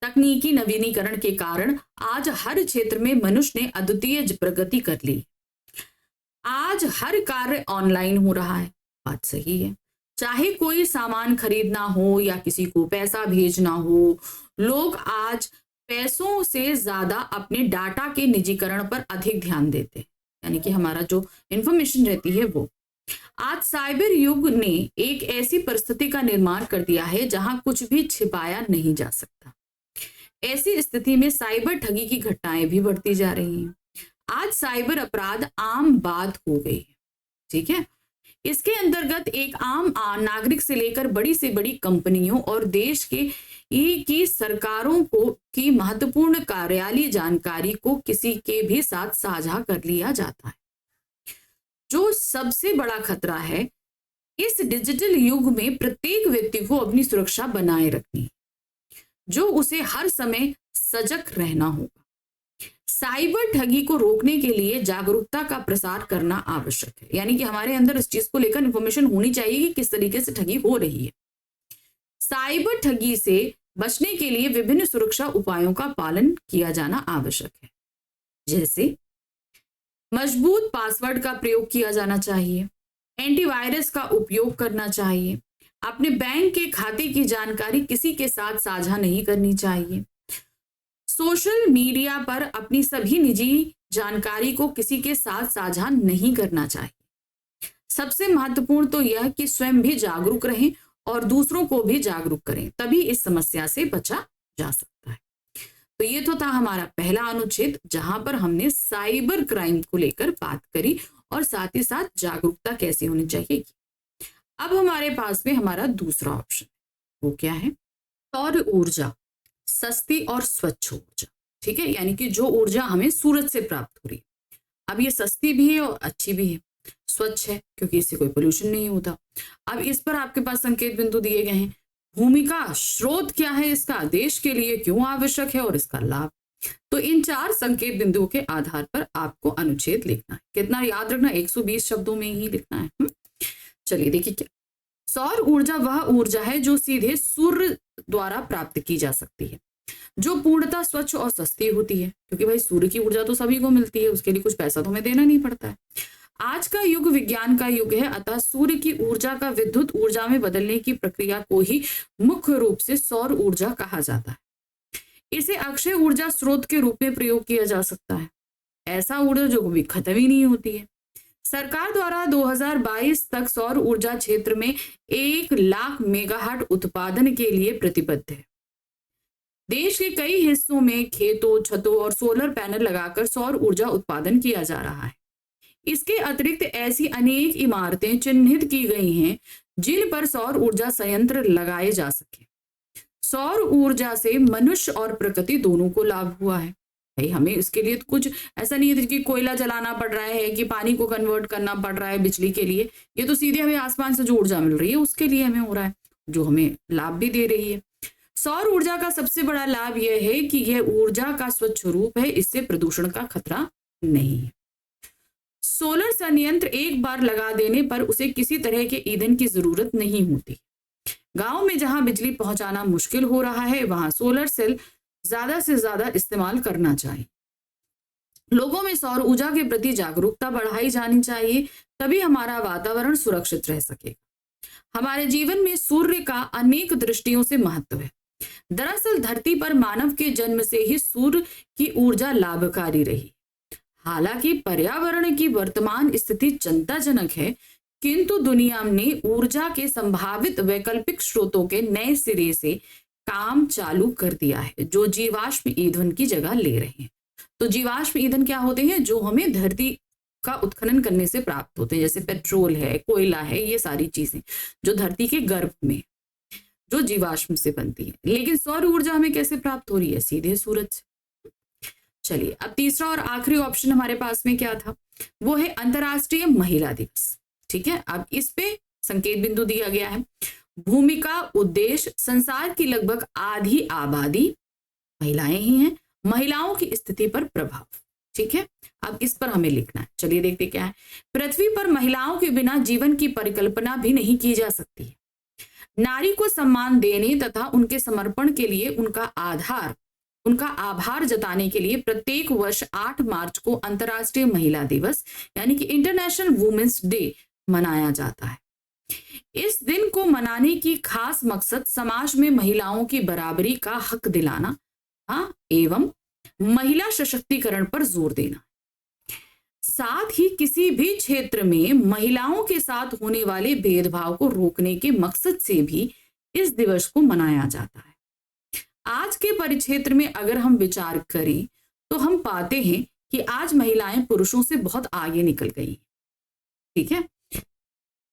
तकनीकी नवीनीकरण के कारण आज हर क्षेत्र में मनुष्य ने अद्वितीय प्रगति कर ली। आज हर कार्य ऑनलाइन हो रहा है, बात सही है। चाहे कोई सामान खरीदना हो या किसी को पैसा भेजना हो, लोग आज पैसों से ज्यादा अपने डाटा के निजीकरण पर अधिक ध्यान देते हैं, यानी कि हमारा जो इंफॉर्मेशन रहती है वो। आज साइबर युग ने एक ऐसी परिस्थिति का निर्माण कर दिया है जहां कुछ भी छिपाया नहीं जा सकता। ऐसी स्थिति में साइबर ठगी की घटनाएं भी बढ़ती जा रही हैं। आज साइबर अपराध आम बात हो गई है, ठीक है। इसके अंतर्गत एक आम नागरिक से लेकर बड़ी से बड़ी कंपनियों और देश की सरकारों को की महत्वपूर्ण कार्यालय जानकारी को किसी के भी साथ साझा कर लिया जाता है। जो सबसे बड़ा खतरा है, इस डिजिटल युग में प्रत्येक व्यक्ति को अपनी सुरक्षा बनाए रखनी है, जो उसे हर समय सजग रहना होगा। साइबर ठगी को रोकने के लिए जागरूकता का प्रसार करना आवश्यक है, यानी कि हमारे अंदर इस चीज को लेकर इंफॉर्मेशन होनी चाहिए कि किस तरीके से ठगी हो रही है। साइबर ठगी से बचने के लिए विभिन्न सुरक्षा उपायों का पालन किया जाना आवश्यक है, जैसे मजबूत पासवर्ड का प्रयोग किया जाना चाहिए, एंटीवायरस का उपयोग करना चाहिए, अपने बैंक के खाते की जानकारी किसी के साथ साझा नहीं करनी चाहिए, सोशल मीडिया पर अपनी सभी निजी जानकारी को किसी के साथ साझा नहीं करना चाहिए। सबसे महत्वपूर्ण तो यह कि स्वयं भी जागरूक रहें और दूसरों को भी जागरूक करें, तभी इस समस्या से बचा जा सकता है। तो ये तो था हमारा पहला अनुच्छेद, जहां पर हमने साइबर क्राइम को लेकर बात करी और साथ ही साथ जागरूकता कैसे होनी चाहिए। अब हमारे पास में हमारा दूसरा ऑप्शन, वो क्या है? सौर ऊर्जा, सस्ती और स्वच्छ ऊर्जा, ठीक है, यानी कि जो ऊर्जा हमें सूरज से प्राप्त हो रही है। अब ये सस्ती भी है और अच्छी भी है, स्वच्छ है क्योंकि इससे कोई पोल्यूशन नहीं होता। अब इस पर आपके पास संकेत बिंदु दिए गए हैं। भूमिका, स्रोत क्या है इसका, देश के लिए क्यों आवश्यक है और इसका लाभ। तो इन 4 संकेत बिंदुओं के आधार पर आपको अनुच्छेद लिखना है। कितना याद रखना, 120 शब्दों में ही लिखना है। चलिए देखिए क्या, सौर ऊर्जा वह ऊर्जा है जो सीधे सूर्य द्वारा प्राप्त की जा सकती है, जो पूर्णतः स्वच्छ और सस्ती होती है, क्योंकि भाई सूर्य की ऊर्जा तो सभी को मिलती है, उसके लिए कुछ पैसा तो हमें देना नहीं पड़ता है। आज का युग विज्ञान का युग है, अतः सूर्य की ऊर्जा का विद्युत ऊर्जा में बदलने की प्रक्रिया को ही मुख्य रूप से सौर ऊर्जा कहा जाता है। इसे अक्षय ऊर्जा स्रोत के रूप में प्रयोग किया जा सकता है, ऐसा ऊर्जा जो कभी खत्म ही नहीं होती है। सरकार द्वारा 2022 तक सौर ऊर्जा क्षेत्र में 1 लाख मेगावाट उत्पादन के लिए प्रतिबद्ध है। देश के कई हिस्सों में खेतों, छतों और सोलर पैनल लगाकर सौर ऊर्जा उत्पादन किया जा रहा है। इसके अतिरिक्त ऐसी अनेक इमारतें चिन्हित की गई हैं जिन पर सौर ऊर्जा संयंत्र लगाए जा सके। सौर ऊर्जा से मनुष्य और प्रकृति दोनों को लाभ हुआ है। भाई हमें इसके लिए तो कुछ ऐसा नहीं है कि कोयला जलाना पड़ रहा है, कि पानी को कन्वर्ट करना पड़ रहा है बिजली के लिए। ये तो सीधे हमें आसमान से जो ऊर्जा मिल रही है उसके लिए हमें हो रहा है, जो हमें लाभ भी दे रही है। सौर ऊर्जा का सबसे बड़ा लाभ यह है कि यह ऊर्जा का स्वच्छ रूप है, इससे प्रदूषण का खतरा नहीं है। सोलर संयंत्र एक बार लगा देने पर उसे किसी तरह के ईंधन की जरूरत नहीं होती। गांव में जहां बिजली पहुंचाना मुश्किल हो रहा है, वहां सोलर सेल ज्यादा से ज्यादा इस्तेमाल करना चाहिए। लोगों में सौर ऊर्जा के प्रति जागरूकता बढ़ाई जानी चाहिए, तभी हमारा वातावरण सुरक्षित रह सकेगा। हमारे जीवन में सूर्य का अनेक दृष्टियों से महत्व है। दरअसल धरती पर मानव के जन्म से ही सूर्य की ऊर्जा लाभकारी रही। हालांकि पर्यावरण की वर्तमान स्थिति चिंताजनक है, किंतु दुनिया ने ऊर्जा के संभावित वैकल्पिक स्रोतों के नए सिरे से काम चालू कर दिया है, जो जीवाश्म ईंधन की जगह ले रहे हैं। तो जीवाश्म ईंधन क्या होते हैं? जो हमें धरती का उत्खनन करने से प्राप्त होते हैं, जैसे पेट्रोल है, कोयला है, ये सारी चीजें जो धरती के गर्भ में जो जीवाश्म से बनती है। लेकिन सौर ऊर्जा हमें कैसे प्राप्त हो रही है? सीधे सूरज से। चलिए अब तीसरा और आखिरी ऑप्शन हमारे पास में क्या था? वो है अंतर्राष्ट्रीय महिला दिवस। ठीक है, अब इस पे संकेत बिंदु दिया गया है। भूमिका, उद्देश्य, संसार की लगभग आधी आबादी महिलाएं ही हैं। महिलाओं की स्थिति पर प्रभाव। ठीक है, अब इस पर हमें लिखना है। चलिए देखते क्या है। पृथ्वी पर महिलाओं के बिना जीवन की परिकल्पना भी नहीं की जा सकती है। नारी को सम्मान देने तथा उनके समर्पण के लिए उनका आभार जताने के लिए प्रत्येक वर्ष 8 मार्च को अंतर्राष्ट्रीय महिला दिवस यानी कि इंटरनेशनल वुमेन्स डे मनाया जाता है। इस दिन को मनाने की खास मकसद समाज में महिलाओं की बराबरी का हक दिलाना, हाँ, एवं महिला सशक्तिकरण पर जोर देना। साथ ही किसी भी क्षेत्र में महिलाओं के साथ होने वाले भेदभाव को रोकने के मकसद से भी इस दिवस को मनाया जाता है। आज के परिक्षेत्र में अगर हम विचार करें तो हम पाते हैं कि आज महिलाएं पुरुषों से बहुत आगे निकल गई हैं। ठीक है,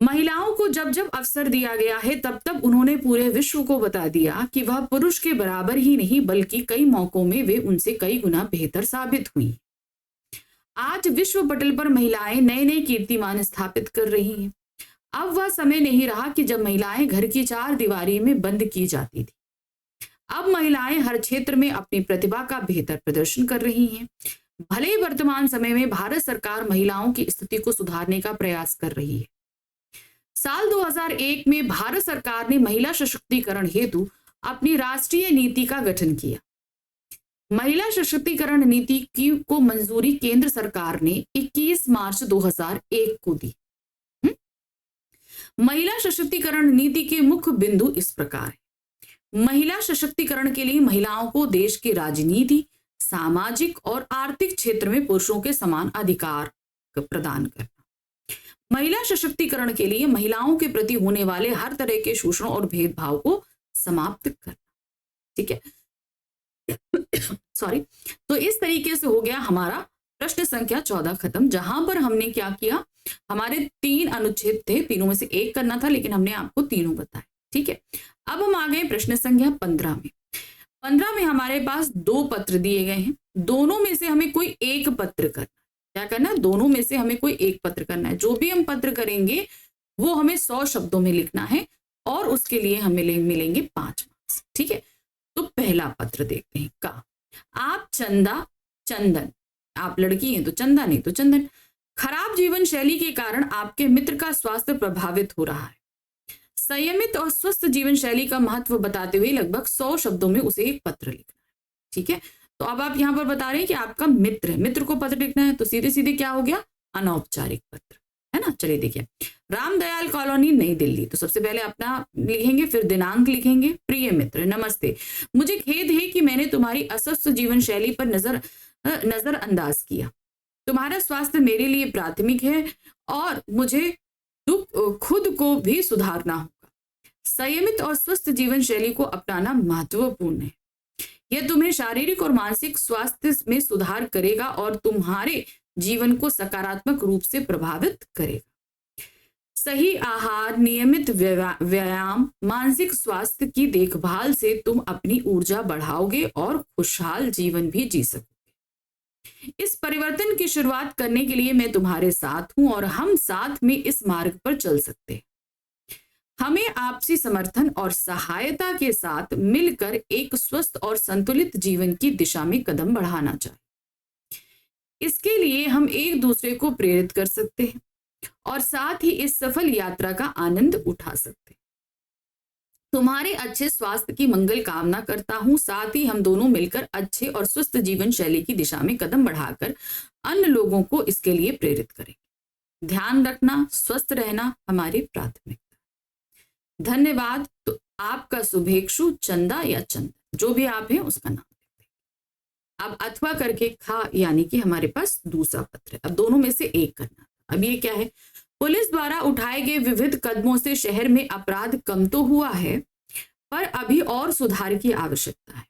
महिलाओं को जब जब अवसर दिया गया है तब तब उन्होंने पूरे विश्व को बता दिया कि वह पुरुष के बराबर ही नहीं बल्कि कई मौकों में वे उनसे कई गुना बेहतर साबित हुई। आज विश्व पटल पर महिलाएं नए नए कीर्तिमान स्थापित कर रही हैं। अब वह समय नहीं रहा कि जब महिलाएं घर की चार दीवारी में बंद की जाती थी। अब महिलाएं हर क्षेत्र में अपनी प्रतिभा का बेहतर प्रदर्शन कर रही हैं। भले ही वर्तमान समय में भारत सरकार महिलाओं की स्थिति को सुधारने का प्रयास कर रही है। साल 2001 में भारत सरकार ने महिला सशक्तिकरण हेतु अपनी राष्ट्रीय नीति का गठन किया। महिला सशक्तिकरण नीति की को मंजूरी केंद्र सरकार ने 21 मार्च 2001 को दी। महिला सशक्तिकरण नीति के मुख्य बिंदु इस प्रकार है। महिला सशक्तिकरण के लिए महिलाओं को देश के राजनीति, सामाजिक और आर्थिक क्षेत्र में पुरुषों के समान अधिकार प्रदान करना। महिला सशक्तिकरण के लिए महिलाओं के प्रति होने वाले हर तरह के शोषण और भेदभाव को समाप्त करना। ठीक है, सॉरी। तो इस तरीके से हो गया हमारा प्रश्न संख्या 14 खत्म, जहां पर हमने क्या किया, हमारे 3 अनुच्छेद थे, तीनों में से एक करना था लेकिन हमने आपको तीनों बताए। ठीक है, अब हम आ गए प्रश्न संख्या 15 में। 15 में हमारे पास 2 पत्र दिए गए हैं। दोनों में से हमें कोई एक पत्र करना। क्या करना है? दोनों में से हमें कोई एक पत्र करना है। जो भी हम पत्र करेंगे वो हमें 100 शब्दों में लिखना है और उसके लिए हमें मिलेंगे 5 मार्क्स। ठीक है, तो पहला पत्र देखते हैं। का आप चंदा चंदन, आप लड़की हैं तो चंदा नहीं तो चंदन, खराब जीवन शैली के कारण आपके मित्र का स्वास्थ्य प्रभावित हो रहा है। संयमित और स्वस्थ जीवन शैली का महत्व बताते हुए लगभग 100 शब्दों में उसे एक पत्र लिखना है। ठीक है, तो अब आप यहां पर बता रहे हैं कि आपका मित्र है, मित्र को पत्र लिखना है, तो सीधे सीधे क्या हो गया, अनौपचारिक पत्र, है ना। चलिए देखिए, रामदयाल कॉलोनी, नई दिल्ली। तो सबसे पहले अपना लिखेंगे, फिर दिनांक लिखेंगे। प्रिय मित्र, नमस्ते, मुझे खेद है कि मैंने तुम्हारी अस्वस्थ जीवन शैली पर नजरअंदाज किया। तुम्हारा स्वास्थ्य मेरे लिए प्राथमिक है और मुझे खुद को भी सुधारना होगा। संयमित और स्वस्थ जीवन शैली को अपनाना महत्वपूर्ण है। यह तुम्हें शारीरिक और मानसिक स्वास्थ्य में सुधार करेगा और तुम्हारे जीवन को सकारात्मक रूप से प्रभावित करेगा। सही आहार, नियमित व्यायाम, मानसिक स्वास्थ्य की देखभाल से तुम अपनी ऊर्जा बढ़ाओगे और खुशहाल जीवन भी जी सकोगे। इस परिवर्तन की शुरुआत करने के लिए मैं तुम्हारे साथ हूं और हम साथ में इस मार्ग पर चल सकते हैं। हमें आपसी समर्थन और सहायता के साथ मिलकर एक स्वस्थ और संतुलित जीवन की दिशा में कदम बढ़ाना चाहिए। इसके लिए हम एक दूसरे को प्रेरित कर सकते हैं और साथ ही इस सफल यात्रा का आनंद उठा सकते हैं। तुम्हारे अच्छे स्वास्थ्य की मंगल कामना करता हूं। साथ ही हम दोनों मिलकर अच्छे और स्वस्थ जीवन शैली की दिशा में कदम बढ़ाकर अन्य लोगों को इसके लिए प्रेरित करेंगे। ध्यान रखना, स्वस्थ रहना हमारी प्राथमिकता। धन्यवाद। तो आपका शुभेक्षु चंदा या चंदन, जो भी आप हैं उसका नाम लिखते हैं। अब अथवा करके खा, यानी कि हमारे पास दूसरा पत्र है। अब दोनों में से एक करना। अब ये क्या है, पुलिस द्वारा उठाए गए विविध कदमों से शहर में अपराध कम तो हुआ है, पर अभी और सुधार की आवश्यकता है।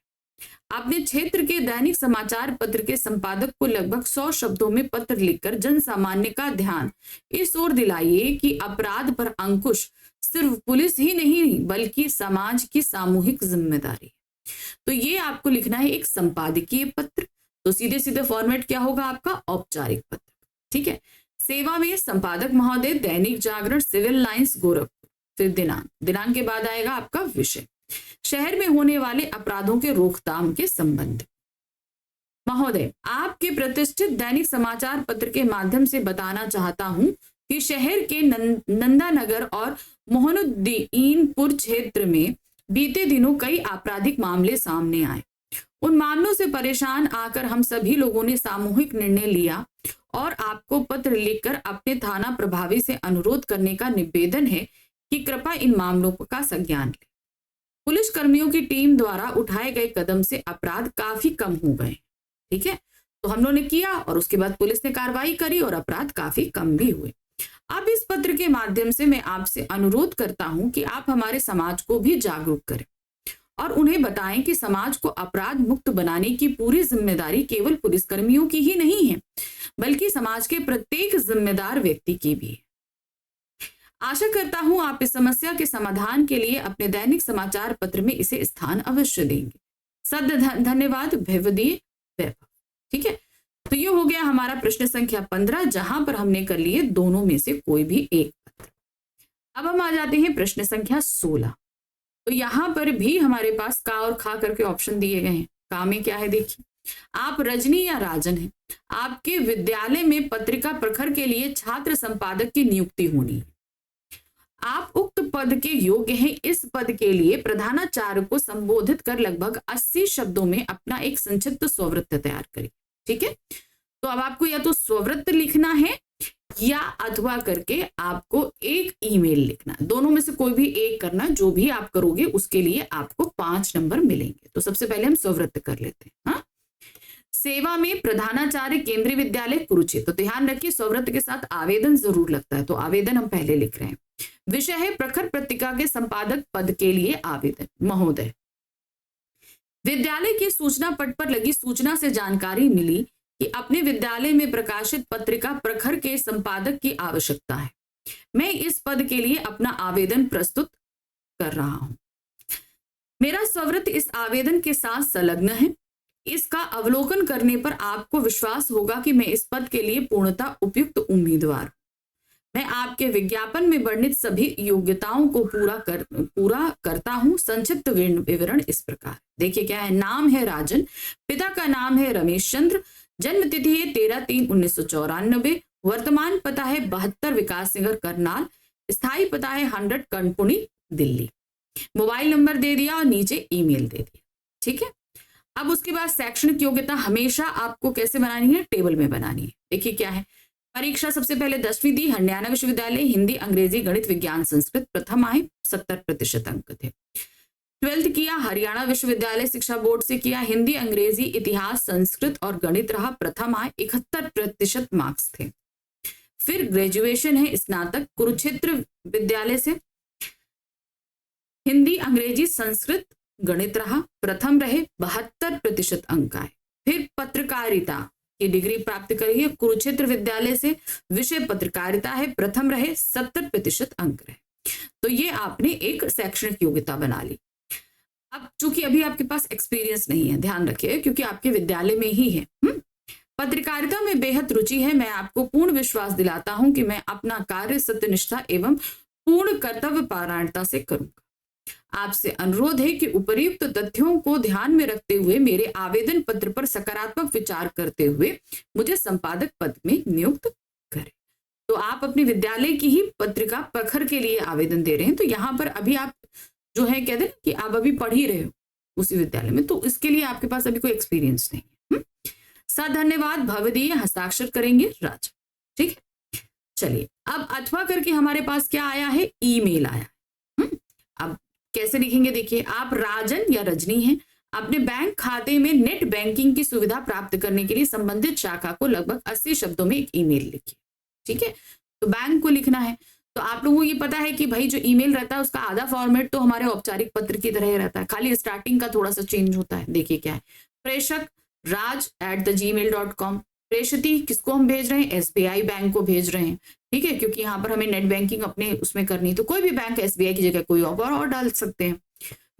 अपने क्षेत्र के दैनिक समाचार पत्र के संपादक को लगभग 100 शब्दों में पत्र लिखकर जन सामान्य का ध्यान इस ओर दिलाइए कि अपराध पर अंकुश सिर्फ पुलिस ही नहीं बल्कि समाज की सामूहिक जिम्मेदारी है। तो ये आपको लिखना है एक संपादकीय पत्र। तो सीधे सीधे फॉर्मेट क्या होगा आपका, औपचारिक पत्र। ठीक है, सेवा में संपादक महोदय, दैनिक जागरण, सिविल लाइंस, गोरखपुर। फिर दिनांक के बाद आएगा आपका विषय, शहर में होने वाले अपराधों के रोकथाम के संबंध। महोदय, आपके प्रतिष्ठित दैनिक समाचार पत्र के माध्यम से बताना चाहता हूं कि शहर के नंदानगर और मोहनुद्दीनपुर क्षेत्र में बीते दिनों कई आपराधिक मामले सामने आए। उन मामलों से परेशान आकर हम सभी लोगों ने सामूहिक निर्णय लिया और आपको पत्र लिखकर अपने थाना प्रभारी से अनुरोध करने का निवेदन है कि कृपया इन मामलों का संज्ञान लें। पुलिस कर्मियों की टीम द्वारा उठाए गए कदम से अपराध काफी कम हो गए। ठीक है, तो हम लोगों ने किया और उसके बाद पुलिस ने कार्रवाई करी और अपराध काफी कम भी हुए। अब इस पत्र के माध्यम से मैं आपसे अनुरोध करता हूं कि आप हमारे समाज को भी जागरूक करें और उन्हें बताएं कि समाज को अपराध मुक्त बनाने की पूरी जिम्मेदारी केवल पुलिसकर्मियों की ही नहीं है, बल्कि समाज के प्रत्येक जिम्मेदार व्यक्ति की भी है। आशा करता हूं आप इस समस्या के समाधान के लिए अपने दैनिक समाचार पत्र में इसे स्थान अवश्य देंगे। धन्यवाद, भैवदीय वैभव। ठीक है, तो ये हो गया हमारा प्रश्न संख्या 15, जहां पर हमने कर लिए दोनों में से कोई भी एक पत्र। अब हम आ जाते हैं प्रश्न संख्या 16। तो यहां पर भी हमारे पास का और खा करके ऑप्शन दिए गए हैं। का में क्या है देखिए, आप रजनी या राजन हैं, आपके विद्यालय में पत्रिका प्रखर के लिए छात्र संपादक की नियुक्ति होनी है। आप उक्त पद के योग्य हैं। इस पद के लिए प्रधानाचार्य को संबोधित कर लगभग 80 शब्दों में अपना एक संक्षिप्त स्ववृत्त तैयार करें। ठीक है, तो अब आपको या तो स्ववृत्त लिखना है या अथवा करके आपको एक ईमेल लिखना, दोनों में से कोई भी एक करना। जो भी आप करोगे उसके लिए आपको 5 नंबर मिलेंगे। तो सबसे पहले हम स्ववृत्त कर लेते हैं। हाँ, सेवा में प्रधानाचार्य, केंद्रीय विद्यालय, कुरुक्षेत्र। तो ध्यान रखिए स्ववृत्त के साथ आवेदन जरूर लगता है, तो आवेदन हम पहले लिख रहे हैं। विषय है प्रखर पत्रिका के संपादक पद के लिए आवेदन। महोदय, विद्यालय के सूचना पट पर लगी सूचना से जानकारी मिली कि अपने विद्यालय में प्रकाशित पत्रिका प्रखर के संपादक की आवश्यकता है। मैं इस पद के लिए अपना आवेदन प्रस्तुत कर रहा हूं। मेरा स्ववृत्त इस आवेदन के साथ संलग्न है। इसका अवलोकन करने पर आपको विश्वास होगा कि मैं इस पद के लिए पूर्णतः उपयुक्त उम्मीदवार हूं। मैं आपके विज्ञापन में वर्णित सभी योग्यताओं को पूरा करता हूं। संक्षिप्त विवरण इस प्रकार देखिए क्या है। नाम है राजन, पिता का नाम है रमेश चंद्र, जन्म तिथि है 13/3/1994, वर्तमान पता है 72 विकास नगर करनाल, स्थायी पता है 100 कर्णपुनी दिल्ली, मोबाइल नंबर दे दिया और नीचे ईमेल दे दिया। ठीक है, अब उसके बाद शैक्षणिक योग्यता हमेशा आपको कैसे बनानी है, टेबल में बनानी है। देखिए क्या है, परीक्षा सबसे पहले 10वीं दी, हरियाणा विश्वविद्यालय, हिंदी, अंग्रेजी, गणित, विज्ञान, संस्कृत, प्रथम आए, 70% अंक थे। 12th किया हरियाणा विश्वविद्यालय शिक्षा बोर्ड से किया, हिंदी, अंग्रेजी, इतिहास, संस्कृत और गणित रहा, प्रथम आए, 71% मार्क्स थे। फिर ग्रेजुएशन है स्नातक, कुरुक्षेत्र विद्यालय से, हिंदी, अंग्रेजी, संस्कृत, गणित रहा, प्रथम रहे, 72% अंक आए। फिर पत्रकारिता की डिग्री प्राप्त करी है कुरुक्षेत्र विद्यालय से, विषय पत्रकारिता है, प्रथम रहे, 70% अंक रहे। तो ये आपने एक शैक्षणिक योग्यता बना ली। अब चूंकि अभी आपके पास एक्सपीरियंस नहीं है, ध्यान रखिए, क्योंकि आपके विद्यालय में ही है। पत्रकारिता में बेहद रुचि है। मैं आपको पूर्ण विश्वास दिलाता हूं कि मैं अपना कार्य सत्यनिष्ठा एवं पूर्ण कर्तव्य परायणता से करूंगा। आपसे अनुरोध है कि उपर्युक्त तथ्यों को ध्यान में रखते हुए मेरे आवेदन पत्र पर सकारात्मक विचार करते हुए मुझे संपादक पद में नियुक्त करें। तो आप अपने विद्यालय की ही पत्रिका प्रखर के लिए आवेदन दे रहे हैं, तो यहाँ पर अभी आप जो है कहते हैं कि आप अभी पढ़ ही रहे हो उसी विद्यालय में, तो इसके लिए आपके पास अभी कोई एक्सपीरियंस नहीं है। धन्यवाद, भवदीय, हस्ताक्षर करेंगे राजा। ठीक है, चलिए अब अथवा करके हमारे पास क्या आया है, ईमेल आया। अब कैसे लिखेंगे देखिए, आप राजन या रजनी हैं, अपने बैंक खाते में नेट बैंकिंग की सुविधा प्राप्त करने के लिए संबंधित शाखा को लगभग 80 शब्दों में एक ईमेल लिखिए। ठीक है, तो बैंक को लिखना है। तो आप लोगों को ये पता है कि भाई जो ईमेल रहता है उसका आधा फॉर्मेट तो हमारे औपचारिक पत्र की तरह रहता है, खाली स्टार्टिंग का थोड़ा सा चेंज होता है। देखिए क्या है, प्रेषक raj@gmail.com, प्रेषिती किसको हम भेज रहे हैं, SBI बैंक को भेज रहे हैं। ठीक है, क्योंकि यहाँ पर हमें नेट बैंकिंग अपने उसमें करनी है, तो कोई भी बैंक SBI की जगह कोई और डाल सकते हैं।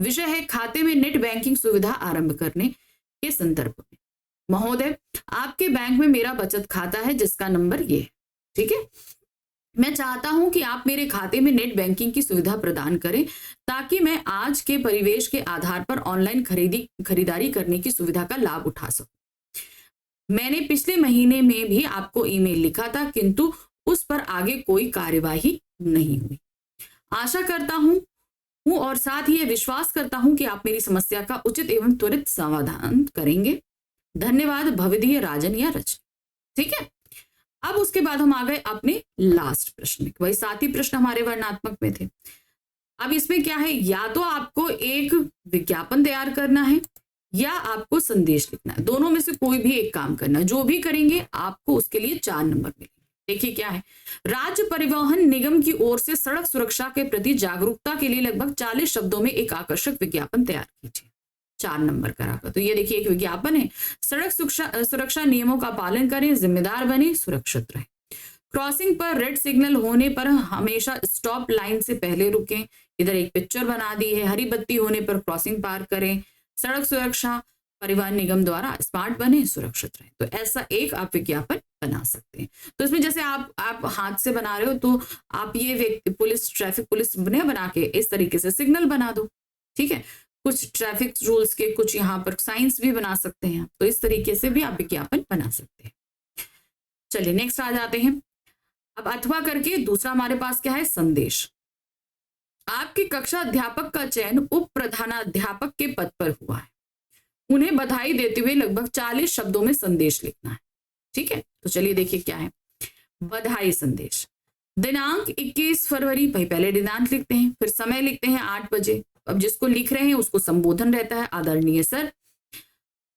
विषय है खाते में नेट बैंकिंग सुविधा आरंभ करने के संदर्भ में। महोदय, आपके बैंक में मेरा बचत खाता है जिसका नंबर ये है। ठीक है, मैं चाहता हूं कि आप मेरे खाते में नेट बैंकिंग की सुविधा प्रदान करें ताकि मैं आज के परिवेश के आधार पर ऑनलाइन खरीदारी करने की सुविधा का लाभ उठा सकूं। मैंने पिछले महीने में भी आपको ईमेल लिखा था, किंतु उस पर आगे कोई कार्यवाही नहीं हुई। आशा करता हूं और साथ ही ये विश्वास करता हूं कि आप मेरी समस्या का उचित एवं त्वरित समाधान करेंगे। धन्यवाद, भवदीय, राजन या रजनी। ठीक है, अब उसके बाद हम आ गए अपने लास्ट प्रश्न। वही 7 ही प्रश्न हमारे वर्णात्मक में थे। अब इसमें क्या है, या तो आपको एक विज्ञापन तैयार करना है या आपको संदेश लिखना है, दोनों में से कोई भी एक काम करना है। जो भी करेंगे आपको उसके लिए 4 नंबर मिलेंगे। देखिए क्या है, राज्य परिवहन निगम की ओर से सड़क सुरक्षा के प्रति जागरूकता के लिए लगभग 40 शब्दों में एक आकर्षक विज्ञापन तैयार कीजिए। 4 नंबर कराकर। तो ये देखिए एक विज्ञापन है, सड़क सुरक्षा नियमों का पालन करें, जिम्मेदार बने, सुरक्षित रहें। क्रॉसिंग पर रेड सिग्नल होने पर हमेशा स्टॉप लाइन से पहले रुकें। इधर एक पिक्चर बना दी है, हरी बत्ती होने पर क्रॉसिंग पार करें। सड़क सुरक्षा परिवहन निगम द्वारा स्मार्ट बने, सुरक्षित रहें। तो ऐसा एक आप विज्ञापन बना सकते हैं। तो इसमें जैसे आप हाथ से बना रहे हो तो आप ये ट्रैफिक पुलिस बना के इस तरीके से सिग्नल बना दो, ठीक है। कुछ ट्रैफिक रूल्स के कुछ यहाँ पर साइंस भी बना सकते हैं, तो इस तरीके से भी आप विज्ञापन बना सकते हैं। चलिए नेक्स्ट आ जाते हैं। अब अथवा करके दूसरा हमारे पास क्या है, संदेश। आपके कक्षा अध्यापक का चयन उप प्रधानाध्यापक के पद पर हुआ है। उन्हें बधाई देते हुए लगभग 40 शब्दों में संदेश लिखना है, ठीक है। तो चलिए देखिए क्या है, बधाई संदेश। दिनांक 21 फरवरी, पहले दिनांक लिखते हैं, फिर समय लिखते हैं 8 बजे। अब जिसको लिख रहे हैं उसको संबोधन रहता है, आदरणीय सर,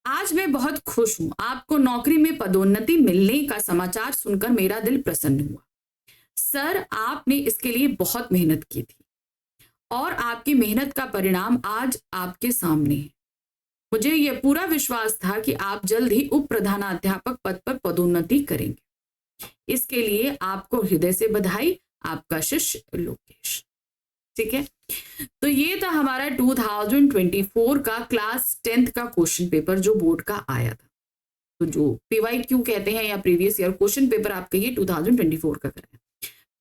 आज मैं बहुत खुश हूं, आपको नौकरी में पदोन्नति मिलने का समाचार सुनकर मेरा दिल प्रसन्न हुआ। सर आपने इसके लिए बहुत मेहनत की थी और आपकी मेहनत का परिणाम आज आपके सामने है। मुझे यह पूरा विश्वास था कि आप जल्द ही उप प्रधानाध्यापक पद पर पदोन्नति करेंगे। इसके लिए आपको हृदय से बधाई, आपका शिष्य लोकेश। ठीक है, तो ये था हमारा 2024 का क्लास 10th का क्वेश्चन पेपर जो बोर्ड का आया था। तो जो PYQ कहते हैं या प्रीवियस ईयर क्वेश्चन पेपर आपका ये 2024 का कराया।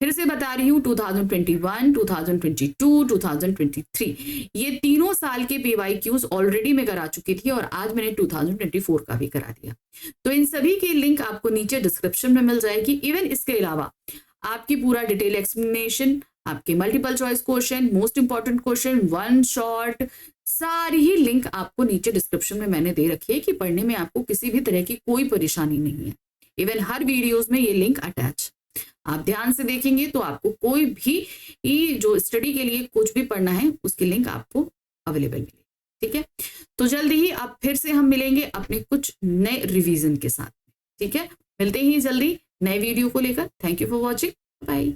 फिर से बता रही हूँ 2021, 2022, 2023 ये तीनों साल के PYQs ऑलरेडी मैं करा चुकी थी और आज मैंने 2024 का भी करा दिया। तो इन सभी की लिंक आपको नीचे डिस्क्रिप्शन में मिल जाएगी। इवन इसके अलावा आपकी पूरा डिटेल एक्सप्लेनेशन, आपके multiple choice question, most important question, one shot, सारी ही लिंक आपको नीचे डिस्क्रिप्शन में मैंने दे रखी है कि पढ़ने में आपको किसी भी तरह की कोई परेशानी नहीं है। इवन हर वीडियोस में ये लिंक अटैच, आप ध्यान से देखेंगे तो आपको कोई भी जो स्टडी के लिए कुछ भी पढ़ना है उसकी लिंक आपको अवेलेबल मिलेगी। ठीक है, तो जल्दी ही अब फिर से हम मिलेंगे अपने कुछ नए रिवीजन के साथ। ठीक है, मिलते ही जल्दी नए वीडियो को लेकर। Thank you for watching, bye.